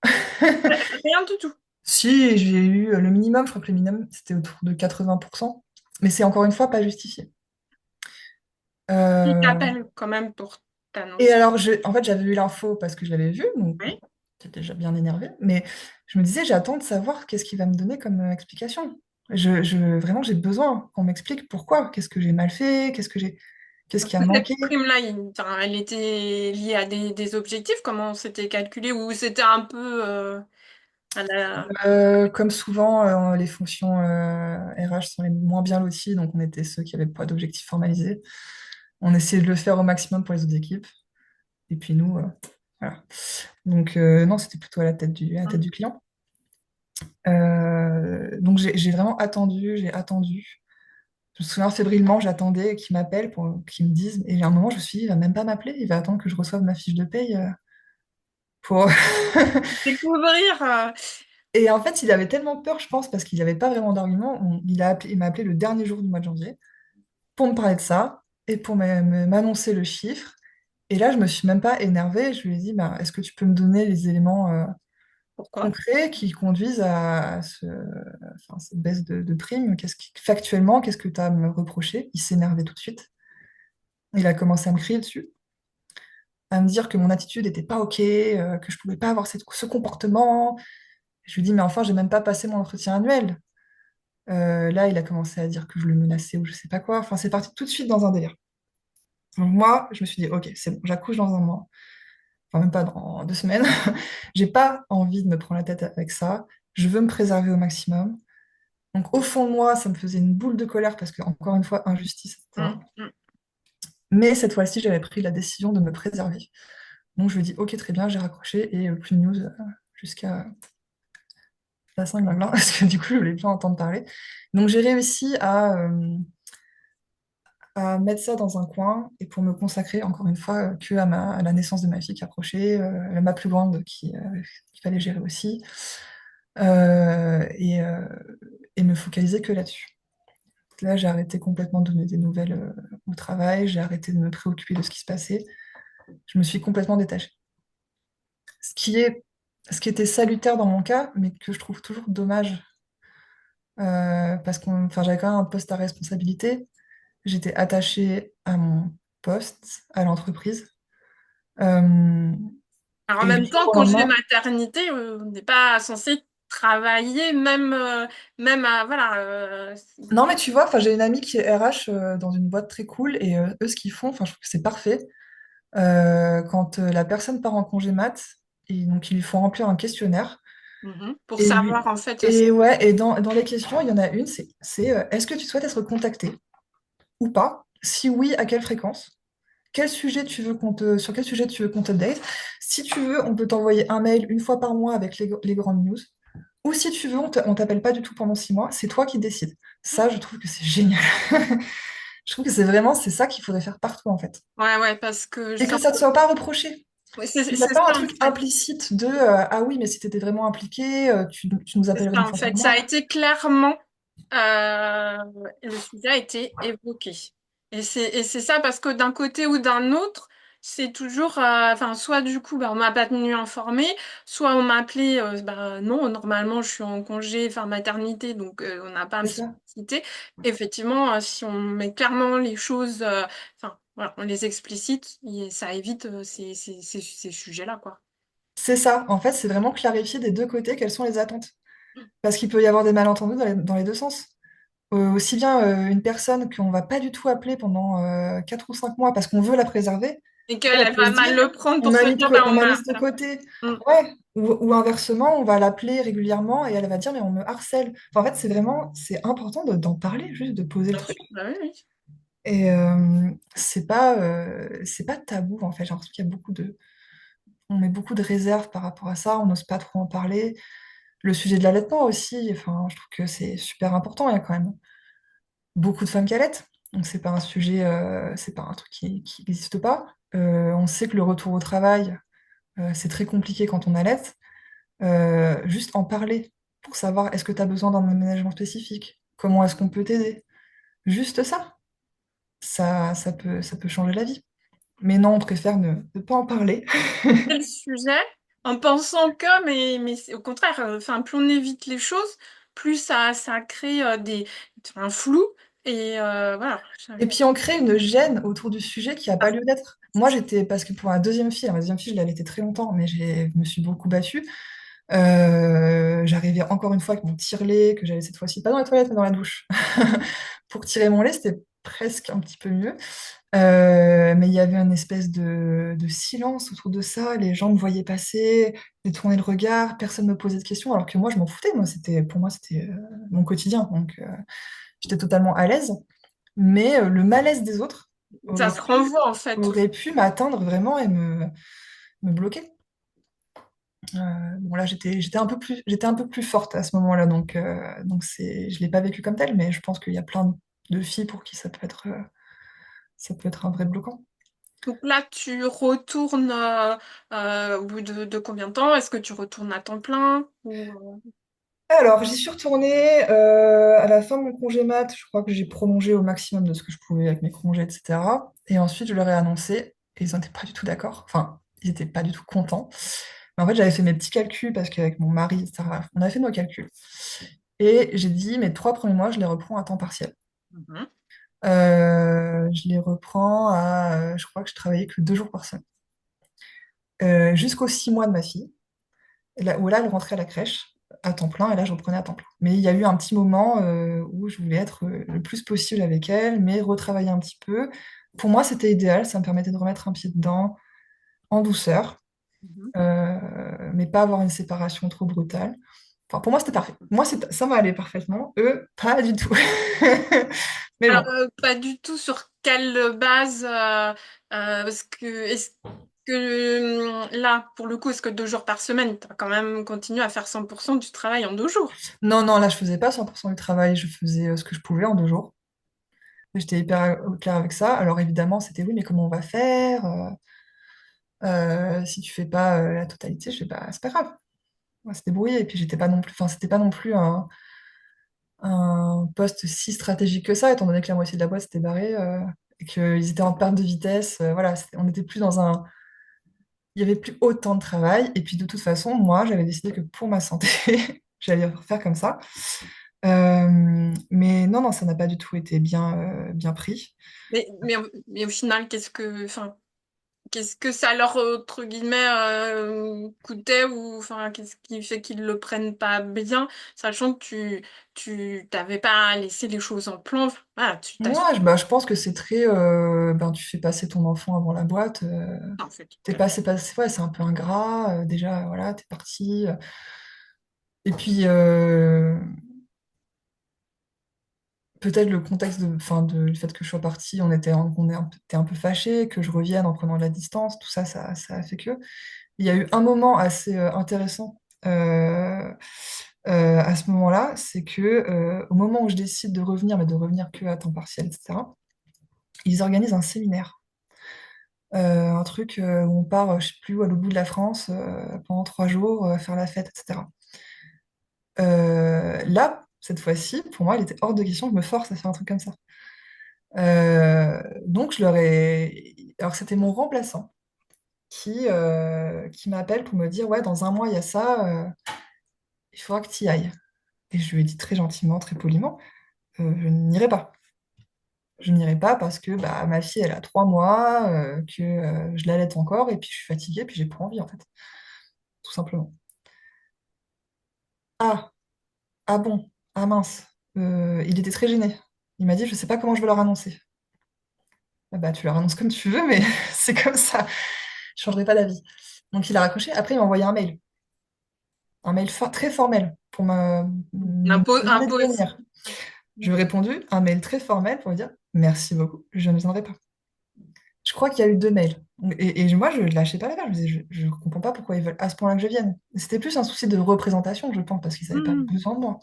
Rien du tout. Si, j'ai eu le minimum, je crois que le minimum, c'était autour de 80%. Mais c'est encore une fois pas justifié. Il Euh, t'appelle quand même pour Et t'annoncer. alors, en fait, j'avais eu l'info parce que je l'avais vu, donc Oui. j'étais déjà bien énervée. Mais je me disais, j'attends de savoir qu'est-ce qu'il va me donner comme explication. Vraiment, j'ai besoin qu'on m'explique pourquoi. Qu'est-ce que j'ai mal fait? Qu'est-ce qui a Cette manqué? prime-là, enfin, elle était liée à des objectifs, comment c'était calculé, ou c'était un peu à la... Comme souvent, les fonctions RH sont les moins bien loties, donc on était ceux qui n'avaient pas d'objectif formalisé. On essayait de le faire au maximum pour les autres équipes. Et puis nous, voilà. Donc non, c'était plutôt à la tête du client. Donc j'ai vraiment attendu, j'ai attendu. Je me souviens fébrilement, j'attendais qu'il m'appelle pour qu'il me dise. Et à un moment, je me suis dit, il va même pas m'appeler, il va attendre que je reçoive ma fiche de paye. pour... Découvrir. Et en fait, il avait tellement peur, je pense, parce qu'il n'avait pas vraiment d'argument. Il m'a appelé le dernier jour du mois de janvier pour me parler de ça et pour m'annoncer le chiffre. Et là, je me suis même pas énervée. Je lui ai dit, bah, est-ce que tu peux me donner les éléments Pourquoi? concrets qui conduisent enfin, cette baisse de prime? Factuellement, qu'est-ce que tu as à me reprocher? Il s'énervait tout de suite. Il a commencé à me crier dessus, à me dire que mon attitude n'était pas OK, que je pouvais pas avoir ce comportement. Je lui ai dit, mais enfin, j'ai même pas passé mon entretien annuel. Là, il a commencé à dire que je le menaçais ou je sais pas quoi. Enfin, c'est parti tout de suite dans un délire. Donc moi, je me suis dit, ok, c'est bon, j'accouche dans un mois, enfin même pas dans 2 semaines. J'ai pas envie de me prendre la tête avec ça. Je veux me préserver au maximum. Donc au fond de moi, ça me faisait une boule de colère parce que, encore une fois, injustice, etc. Mm. Mais cette fois-ci, j'avais pris la décision de me préserver. Donc je lui ai dit, ok, très bien, j'ai raccroché et plus de news jusqu'à la Saint-Valentin, parce que du coup, je voulais plus entendre parler. Donc j'ai réussi à mettre ça dans un coin et pour me consacrer encore une fois que à la naissance de ma fille qui approchait, ma plus grande qu'il fallait gérer aussi, euh, et, euh, et me focaliser que là-dessus. Là, j'ai arrêté complètement de donner des nouvelles au travail, j'ai arrêté de me préoccuper de ce qui se passait, je me suis complètement détachée. Ce qui est, ce qui était salutaire dans mon cas, mais que je trouve toujours dommage, parce enfin, j'avais quand même un poste à responsabilité, j'étais attachée à mon poste, à l'entreprise. Euh, Alors en et du même jour temps, au congé lendemain, maternité, on n'est pas censé travailler, même, même à, voilà. non mais tu vois, enfin, j'ai une amie qui est RH dans une boîte très cool et eux ce qu'ils font, enfin, je trouve que c'est parfait. Quand la personne part en congé mat, et donc il lui faut remplir un questionnaire Pour et savoir lui en fait. et ouais et dans les questions il y en a une, c'est est-ce que tu souhaites être contacté ou pas? Si oui, à quelle fréquence? Sur quel sujet tu veux qu'on t'update? Si tu veux, on peut t'envoyer un mail une fois par mois avec les grandes news. Ou si tu veux, on t'appelle pas du tout pendant 6 mois, c'est toi qui décides. Ça, je trouve que c'est génial. Je trouve que c'est ça qu'il faudrait faire partout, en fait. Ouais, ouais, parce que Et que ça ne te soit pas reproché. ouais, Qu'il n'y a c'est pas un ça en truc fait. implicite de ah oui, mais si tu étais vraiment impliqué, tu nous C'est appellerais ça une en fois par fait. Ça a mois. été clairement euh, le sujet a été évoqué. Et c'est ça parce que d'un côté ou d'un autre, c'est toujours, enfin, soit du coup, bah, on m'a pas tenu informée, soit on m'a appelé, bah, non, normalement, je suis en congé, enfin, maternité, donc on n'a pas à me C'est ça. solliciter. Effectivement, si on met clairement les choses, enfin, voilà, on les explicite, ça évite ces sujets-là, quoi. C'est ça. En fait, c'est vraiment clarifier des deux côtés quelles sont les attentes. Parce qu'il peut y avoir des malentendus dans les deux sens. Aussi bien une personne qu'on va pas du tout appeler pendant 4 ou 5 mois parce qu'on veut la préserver, Et qu'elle, elle elle peut va se mal dire, le prendre pour se dire, ben, on on m'a m'a, mise de voilà. côté. Mm. Ouais. Ou inversement, on va l'appeler régulièrement et elle va dire, mais on me harcèle. Enfin, en fait, c'est important d'en parler, juste de poser le Bien truc. sûr, bah oui, oui. Et c'est pas tabou, en fait. J'ai l'impression qu'il y a on met beaucoup de réserves par rapport à ça, on n'ose pas trop en parler. Le sujet de l'allaitement aussi, enfin, je trouve que c'est super important. Il y a quand même beaucoup de femmes qui allaitent. Donc c'est pas un sujet, c'est pas un truc qui n'existe pas. On sait que le retour au travail, c'est très compliqué quand on allaite. Juste en parler pour savoir est-ce que tu as besoin d'un aménagement spécifique? Comment est-ce qu'on peut t'aider? Juste ça, ça peut changer la vie. Mais non, on préfère ne pas en parler. C'est le sujet, en pensant que, mais au contraire, enfin, plus on évite les choses, plus ça crée un flou. Et voilà. Et puis on crée une gêne autour du sujet qui n'a pas lieu d'être. Moi, parce que pour ma deuxième fille, je l'ai allaitée très longtemps, mais je me suis beaucoup battue. J'arrivais encore une fois avec mon tire-lait, que j'allais cette fois-ci pas dans les toilettes, mais dans la douche. Pour tirer mon lait, c'était presque un petit peu mieux. Mais il y avait une espèce de silence autour de ça. Les gens me voyaient passer, détourner le regard, personne me posait de questions, alors que moi, je m'en foutais. Pour moi, c'était mon quotidien. Donc, j'étais totalement à l'aise. Mais le malaise des autres Ça aurait se renvoie en fait. aurait pu m'atteindre vraiment et me bloquer. Bon là j'étais un peu plus forte à ce moment-là, donc je l'ai pas vécu comme tel, mais je pense qu'il y a plein de filles pour qui ça peut être un vrai bloquant. Donc là, tu retournes au bout de combien de temps? Est-ce que tu retournes à temps plein ou... Alors, j'y suis retournée à la fin de mon congé mat. Je crois que j'ai prolongé au maximum de ce que je pouvais avec mes congés, etc. Et ensuite, je leur ai annoncé, et ils n'étaient pas du tout d'accord. Enfin, ils n'étaient pas du tout contents. Mais en fait, j'avais fait mes petits calculs parce qu'avec mon mari, etc., on avait fait nos calculs. Et j'ai dit, mes 3 premiers mois, je les reprends à temps partiel. Mhm. Je les reprends je crois que je travaillais que 2 jours par semaine. Jusqu'aux 6 mois de ma fille, où là, elle rentrait à la crèche à temps plein, et là, je reprenais à temps plein. Mais il y a eu un petit moment où je voulais être le plus possible avec elle, mais retravailler un petit peu. Pour moi, c'était idéal, ça me permettait de remettre un pied dedans en douceur, Mhm. mais pas avoir une séparation trop brutale. Enfin, pour moi, c'était parfait. Moi, ça m'allait parfaitement. Eux, pas du tout. Mais Alors, bon. pas du tout sur quelle base, parce que est-ce que là, pour le coup, est-ce que 2 jours par semaine, tu as quand même continué à faire 100% du travail en 2 jours? Non, non, là, je faisais pas 100% du travail, je faisais ce que je pouvais en 2 jours. J'étais hyper au clair avec ça. Alors évidemment, c'était oui, mais comment on va faire? Si tu fais pas la totalité, je sais pas, c'est pas grave. On va se débrouiller. Et puis j'étais pas non plus, enfin, c'était pas non plus un poste si stratégique que ça, étant donné que la moitié de la boîte s'était barrée et qu'ils étaient en perte de vitesse. Voilà, on n'était plus dans un. Il y avait plus autant de travail. Et puis de toute façon, moi, j'avais décidé que pour ma santé, j'allais faire comme ça. Mais non, non, ça n'a pas du tout été bien pris. Mais au final, enfin, qu'est-ce que ça leur, entre guillemets, coûtait ou, enfin, qu'est-ce qui fait qu'ils le prennent pas bien, sachant que tu t'avais pas laissé les choses en plan. Enfin, voilà, tu t'as Moi, je pense que c'est très. Ben, tu fais passer ton enfant avant la boîte. en fait. T'es passé, ouais, c'est un peu ingrat. Déjà, voilà, t'es parti. Et puis, peut-être le contexte enfin, du fait que je sois partie, t'es un peu fâchés, que je revienne en prenant de la distance, tout ça, ça a fait que. Il y a eu un moment assez intéressant à ce moment-là, c'est que au moment où je décide de revenir, mais de revenir que à temps partiel, etc., ils organisent un séminaire. Un truc où on part, je sais plus où, à l'autre bout de la France, pendant 3 jours, faire la fête, etc. Là, cette fois-ci, pour moi, il était hors de question que je me force à faire un truc comme ça. Donc, je leur ai. Alors, c'était mon remplaçant qui m'appelle pour me dire, ouais, dans un mois, il y a ça, il faudra que tu y ailles. Et je lui ai dit très gentiment, très poliment, je n'irai pas. Je n'irai pas parce que bah, ma fille, elle a 3 mois, que je l'allaite encore, et puis je suis fatiguée, puis j'ai pas envie, en fait, tout simplement. Ah, ah bon, ah mince. Il était très gêné. Il m'a dit, je sais pas comment je vais leur annoncer. Ah bah, tu leur annonces comme tu veux, mais c'est comme ça. Je changerai pas d'avis. Donc il a raccroché. Après, il m'a envoyé un mail très formel pour me demander de Impose. venir. Je lui ai répondu, un mail très formel pour lui dire merci beaucoup, je ne viendrai pas. Je crois qu'il y a eu 2 mails. Et moi, je ne lâchais pas l'affaire. Je me disais, je ne comprends pas pourquoi ils veulent à ce point-là que je vienne. C'était plus un souci de représentation, je pense, parce qu'ils n'avaient pas Hmm. besoin de moi.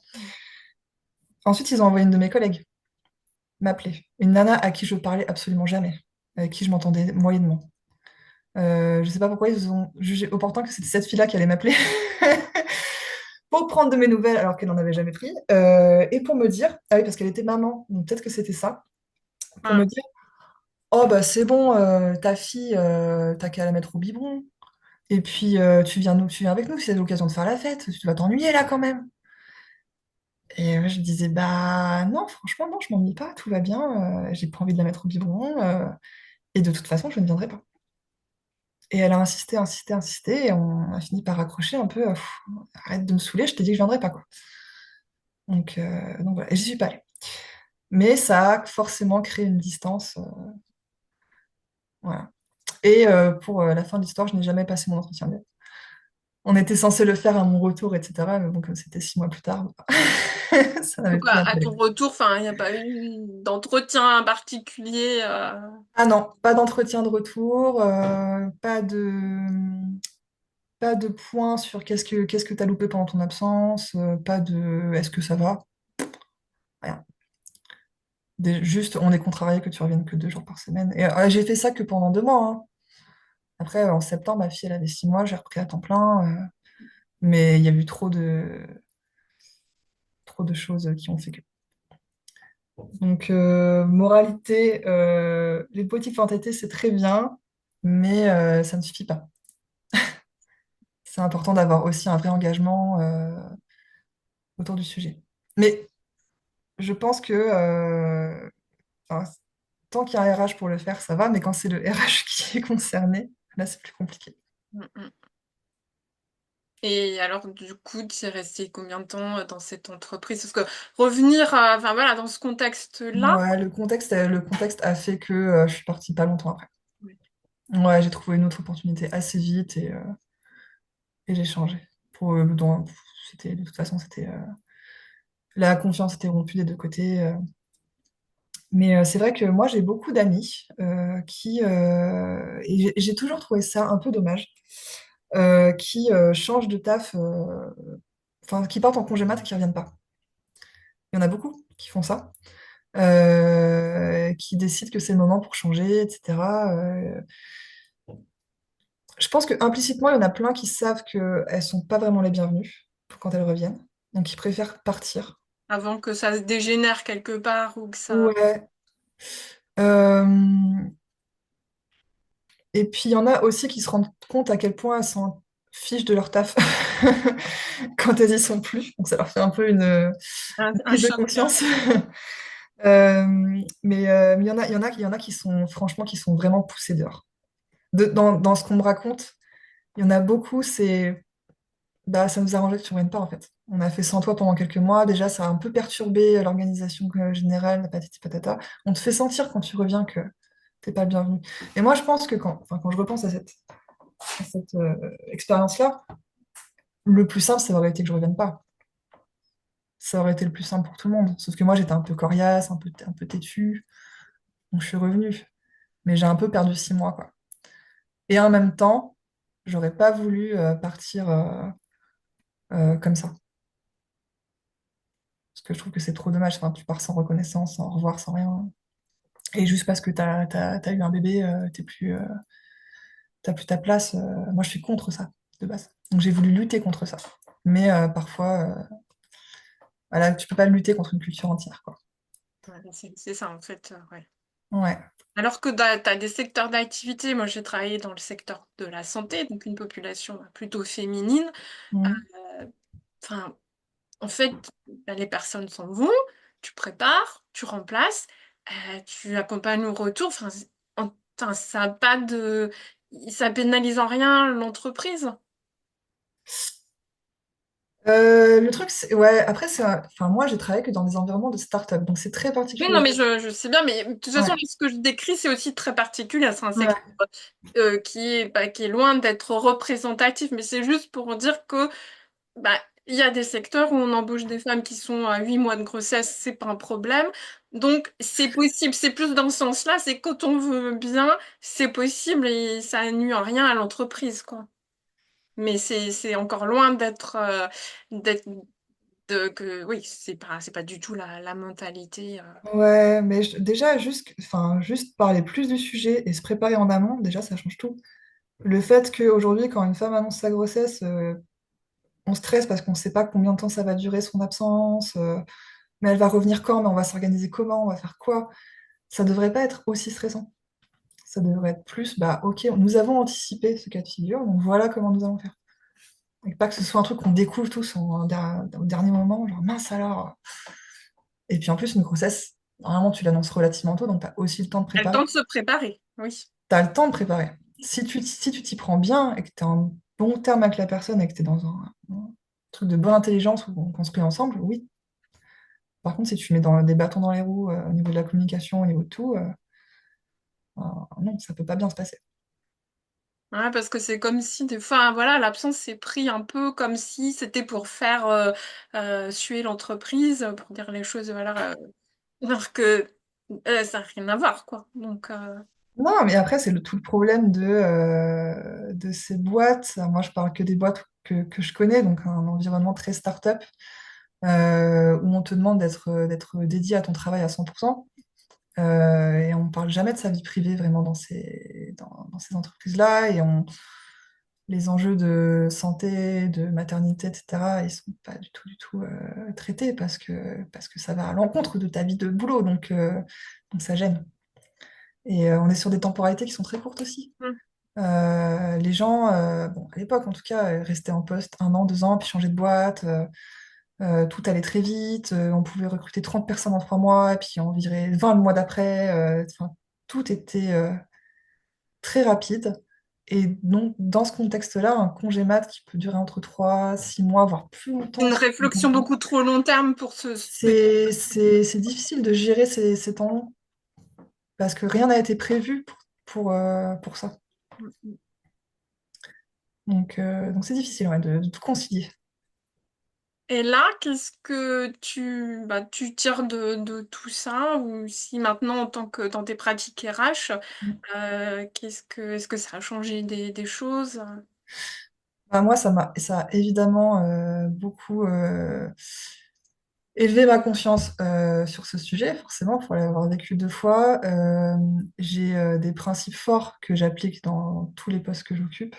Ensuite, ils ont envoyé une de mes collègues m'appeler. Une nana à qui je parlais absolument jamais, avec qui je m'entendais moyennement. Je ne sais pas pourquoi ils ont jugé opportun que c'était cette fille-là qui allait m'appeler pour prendre de mes nouvelles alors qu'elle n'en avait jamais pris. Et pour me dire, ah oui, parce qu'elle était maman, donc peut-être que c'était ça, pour me Ah. dire, oh bah c'est bon, ta fille, t'as qu'à la mettre au biberon. Et puis tu viens avec nous, si c'est l'occasion de faire la fête, tu vas t'ennuyer là quand même. Et je disais, bah non, franchement, non, je m'ennuie pas, tout va bien, j'ai pas envie de la mettre au biberon, et de toute façon, je ne viendrai pas. Et elle a insisté, insisté, insisté, et on a fini par raccrocher un peu. Arrête de me saouler, je t'ai dit que je viendrais pas, quoi. Donc voilà, et j'y suis pas allée. Mais ça a forcément créé une distance. Voilà. Et pour la fin de l'histoire, je n'ai jamais passé mon entretien. On était censé le faire à mon retour, etc. Mais bon, comme c'était 6 mois plus tard, ça n'avait Donc, plus à ton d'intérêt. retour, enfin, il n'y a pas eu d'entretien particulier. Ah non, pas d'entretien de retour, pas de point sur qu'est-ce que tu as loupé pendant ton absence, pas de est-ce que ça va? Rien. Juste, on est contrarié que tu reviennes que 2 jours par semaine. Et j'ai fait ça que pendant 2 mois, hein. Après, en septembre, ma fille, elle avait 6 mois, j'ai repris à temps plein. Mais il y a eu trop de choses qui ont fait que. Donc, moralité, les politiques fantasy, c'est très bien, mais ça ne suffit pas. C'est important d'avoir aussi un vrai engagement autour du sujet. Mais je pense que enfin, tant qu'il y a un RH pour le faire, ça va, mais quand c'est le RH qui est concerné, là, c'est plus compliqué. Mmh mh. Et alors du coup, tu es resté combien de temps, dans cette entreprise? Parce que revenir, enfin voilà, dans ce contexte-là. Ouais, le contexte a fait que je suis partie pas longtemps après. Ouais. Ouais, j'ai trouvé une autre opportunité assez vite et j'ai changé. De toute façon, la confiance était rompue des deux côtés. Mais c'est vrai que moi, j'ai beaucoup d'amis et j'ai toujours trouvé ça un peu dommage, qui changent de taf, enfin, qui partent en congé mat et qui reviennent pas. Il y en a beaucoup qui font ça, qui décident que c'est le moment pour changer, etc. Je pense que implicitement, il y en a plein qui savent qu'elles sont pas vraiment les bienvenues quand elles reviennent, donc ils préfèrent partir. Avant que ça se dégénère quelque part ou que ça. Ouais. Euh, Et puis, il y en a aussi qui se rendent compte à quel point elles s'en fichent de leur taf quand elles y sont plus. Donc, ça leur fait un peu une Un prise de choc, conscience. Mais il y en a qui sont, franchement, qui sont vraiment poussés dehors. Dans ce qu'on me raconte, il y en a beaucoup, bah, ça nous arrangeait que tu ne reviennes pas, en fait. On a fait sans toi pendant quelques mois. Déjà, ça a un peu perturbé l'organisation générale, la patati patata. On te fait sentir quand tu reviens que t'es pas le bienvenu. Et moi, je pense que quand je repense à cette expérience-là, le plus simple, ça aurait été que je revienne pas. Ça aurait été le plus simple pour tout le monde. Sauf que moi, j'étais un peu coriace, un peu têtue. Donc, je suis revenue. Mais j'ai un peu perdu 6 mois, quoi. Et en même temps, j'aurais pas voulu partir comme ça. Parce que je trouve que c'est trop dommage. Enfin, tu pars sans reconnaissance, sans au revoir, sans rien. Et juste parce que t'as eu un bébé, t'as plus ta place. Moi, je suis contre ça, de base. Donc, j'ai voulu lutter contre ça. Mais parfois, voilà, tu peux pas lutter contre une culture entière, quoi. ouais, c'est ça en fait, ouais. Ouais. Alors que tu as des secteurs d'activité, moi j'ai travaillé dans le secteur de la santé, donc une population plutôt féminine. Mhm. Enfin, en fait, bah, les personnes s'en vont, tu prépares, tu remplaces, tu accompagnes au retour. Enfin, enfin, ça a pas de, ça pénalise en rien l'entreprise. Le truc, ouais, après, enfin, moi, j'ai travaillé que dans des environnements de start-up, donc c'est très Oui, non, particulier. mais je sais bien, mais de toute façon, Ouais, là, ce que je décris, c'est aussi très particulier. C'est un secteur ouais, qui est loin d'être représentatif, mais c'est juste pour dire que bah, il y a des secteurs où on embauche des femmes qui sont à 8 mois de grossesse, c'est pas un problème. Donc, c'est possible. C'est plus dans ce sens-là, c'est quand on veut bien, c'est possible et ça nuit en rien à l'entreprise, quoi. Mais c'est encore loin d'être, oui, c'est pas du tout la mentalité. ouais, mais déjà, enfin, juste parler plus du sujet et se préparer en amont, déjà, ça change tout. Le fait qu'aujourd'hui, quand une femme annonce sa grossesse, on stresse parce qu'on ne sait pas combien de temps ça va durer son absence, mais elle va revenir quand, mais on va s'organiser comment, on va faire quoi. Ça devrait pas être aussi stressant. Ça devrait être plus, bah, ok, nous avons anticipé ce cas de figure, donc voilà comment nous allons faire. Et pas que ce soit un truc qu'on découvre tous au dernier moment, genre mince alors. Et puis en plus, une grossesse, normalement, tu l'annonces relativement tôt, donc tu as aussi le temps de Elle a le préparer. temps de se préparer, oui. Tu as le temps de préparer. Si tu t'y prends bien et que tu es en bon terme avec la personne et que tu es dans un truc de bonne intelligence où on construit ensemble, oui. Par contre, si tu mets des bâtons dans les roues au niveau de la communication, au niveau de tout, non, ça peut pas bien se passer. Ouais, parce que c'est comme si des fois, voilà, l'absence s'est pris un peu comme si c'était pour faire suer l'entreprise, pour dire les choses, voilà, alors que ça n'a rien à voir, quoi. Donc, Non, mais après, c'est tout le problème de ces boîtes. Moi, je parle que des boîtes que je connais, donc un environnement très start-up, où on te demande d'être dédié à ton travail à 100%. Et on ne parle jamais de sa vie privée vraiment dans ces entreprises-là. Les enjeux de santé, de maternité, etc., ils ne sont pas du tout traités parce que ça va à l'encontre de ta vie de boulot. Donc ça gêne. Et on est sur des temporalités qui sont très courtes aussi. Mm. Les gens, bon, à l'époque en tout cas, restaient en poste 1 an, 2 ans, puis changer de boîte. Tout allait très vite. On pouvait recruter 30 personnes en 3 mois, et puis en virer 20 le mois d'après. Enfin, tout était très rapide. Et donc, dans ce contexte-là, un congé mat qui peut durer entre 3 6 mois, voire plus longtemps, Une réflexion beaucoup trop long terme pour ce petit. c'est difficile de gérer ces temps longs parce que rien n'a été prévu pour ça. Donc c'est difficile ouais, de tout concilier. Et là, qu'est-ce que tu tires de tout ça? Ou si maintenant, en tant que dans tes pratiques RH, est-ce que ça a changé des choses? Bah, moi, ça a évidemment beaucoup élevé ma confiance sur ce sujet. Forcément, il faut l'avoir vécu 2 fois. J'ai des principes forts que j'applique dans tous les postes que j'occupe,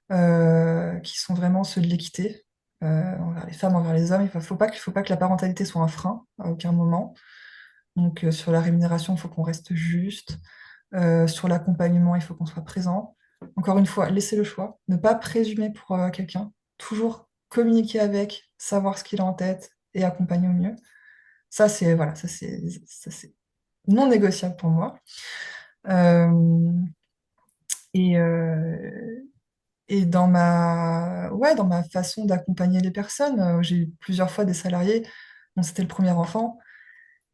qui sont vraiment ceux de l'équité envers les femmes, envers les hommes. Faut pas que la parentalité soit un frein à aucun moment. Donc, sur la rémunération, il faut qu'on reste juste. Sur l'accompagnement, il faut qu'on soit présent. Encore une fois, laisser le choix, ne pas présumer pour quelqu'un, toujours communiquer avec, savoir ce qu'il a en tête et accompagner au mieux. Ça, c'est voilà, ça, c'est non négociable pour moi. Euh, et, euh, et dans ma façon d'accompagner les personnes, j'ai eu plusieurs fois des salariés dont c'était le premier enfant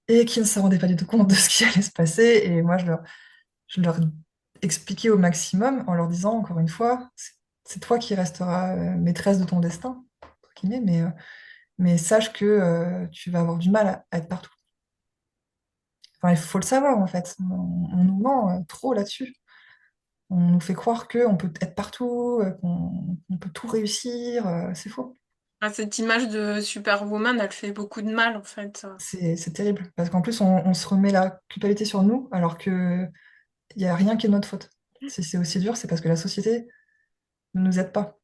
et qui ne se rendaient pas du tout compte de ce qui allait se passer. Et moi, je leur expliquais au maximum en leur disant, encore une fois, c'est toi qui resteras maîtresse de ton destin, entre guillemets, mais sache que tu vas avoir du mal à être partout. Enfin, il faut le savoir, en fait. On nous ment trop là-dessus. On nous fait croire qu'on peut être partout, qu'on peut tout réussir. C'est faux. Ah, cette image de Superwoman, elle fait beaucoup de mal, en fait. C'est terrible. Parce qu'en plus, on se remet la culpabilité sur nous, alors qu'il n'y a rien qui est de notre faute. Si c'est aussi dur, c'est parce que la société ne nous aide pas.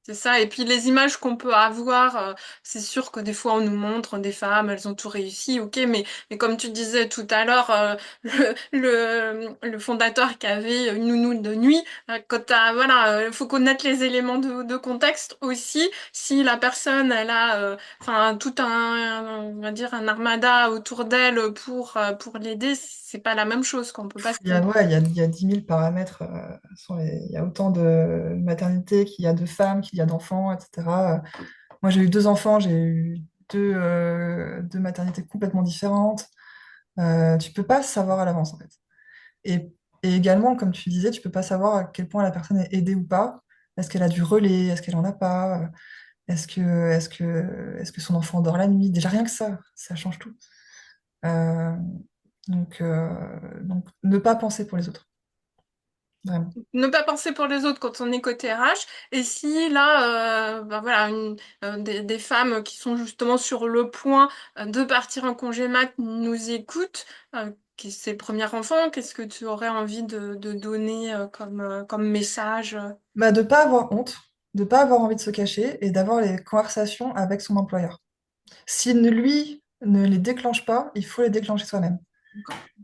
C'est ça, et puis les images qu'on peut avoir, c'est sûr que des fois on nous montre des femmes, elles ont tout réussi, ok, mais comme tu disais tout à l'heure, le fondateur qui avait une nounou de nuit, voilà, faut connaître les éléments de contexte aussi. Si la personne, elle a, enfin, tout on va dire, un armada autour d'elle pour l'aider, c'est pas la même chose qu'on peut pas. Ouais, il y a 10 000 paramètres. Il y a autant de maternités qu'il y a de femmes, qu'il y a d'enfants, etc. Moi, j'ai eu 2 enfants, j'ai eu deux maternités complètement différentes. Tu peux pas savoir à l'avance, en fait. Et, et également, comme tu disais, tu peux pas savoir à quel point la personne est aidée ou pas. Est-ce qu'elle a du relais? Est-ce qu'elle en a pas? Est-ce que son enfant dort la nuit? Déjà, rien que ça change tout. Euh, donc, ne pas penser pour les autres, vraiment. Ne pas penser pour les autres quand on est côté RH. Et si là, voilà, des femmes qui sont justement sur le point de partir en congé mat nous écoutent, c'est le premier enfant, qu'est-ce que tu aurais envie de donner comme message? Bah, de pas avoir honte, de pas avoir envie de se cacher et d'avoir les conversations avec son employeur. S'il ne lui ne les déclenche pas, il faut les déclencher soi-même.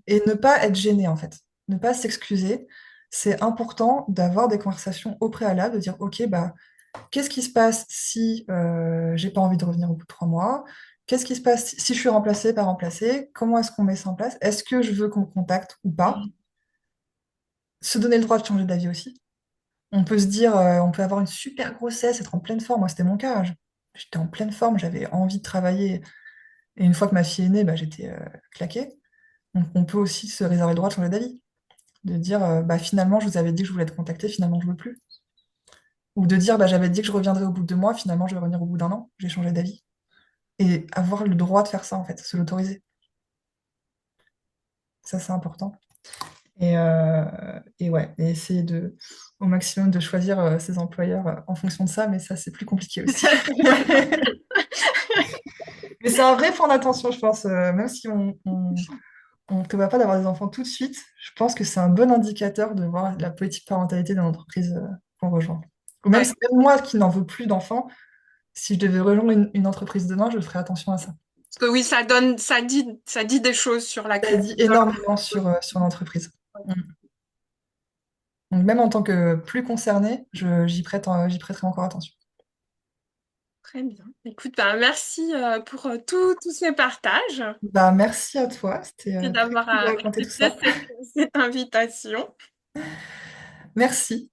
Et ne pas être gêné, en fait. Ne pas s'excuser. C'est important d'avoir des conversations au préalable, de dire, OK, bah, qu'est-ce qui se passe si j'ai pas envie de revenir au bout de 3 mois? Qu'est-ce qui se passe si je suis remplacée, pas remplacée? Comment est-ce qu'on met ça en place? Est-ce que je veux qu'on me contacte ou pas? Se donner le droit de changer d'avis aussi. On peut se dire, on peut avoir une super grossesse, être en pleine forme. Moi, c'était mon cas. J'étais en pleine forme, j'avais envie de travailler. Et une fois que ma fille est née, bah, j'étais claquée. Donc, on peut aussi se réserver le droit de changer d'avis. De dire, bah, finalement, je vous avais dit que je voulais être contactée, finalement, je ne veux plus. Ou de dire, bah, j'avais dit que je reviendrais au bout de 2 mois, finalement, je vais revenir au bout d'1 an, j'ai changé d'avis. Et avoir le droit de faire ça, en fait, se l'autoriser. Ça, c'est important. Et ouais, et essayer au maximum de choisir ses employeurs en fonction de ça, mais ça, c'est plus compliqué aussi. Mais c'est un vrai point d'attention, je pense, même si on ne prévoit pas d'avoir des enfants tout de suite, je pense que c'est un bon indicateur de voir la politique parentalité dans l'entreprise qu'on rejoint. Ou même, Ouais. même moi qui n'en veux plus d'enfants, si je devais rejoindre une entreprise demain, je ferais attention à ça. Parce que oui, ça dit des choses sur la Ça culture dit de énormément l'entreprise. sur l'entreprise. Mm. Donc même en tant que plus concernée, j'y prêterai encore attention. Très bien. Écoute, ben, merci pour tous ces partages Bah, merci à toi, c'était et très d'avoir cool de raconter tout accepté ça. cette invitation. Merci.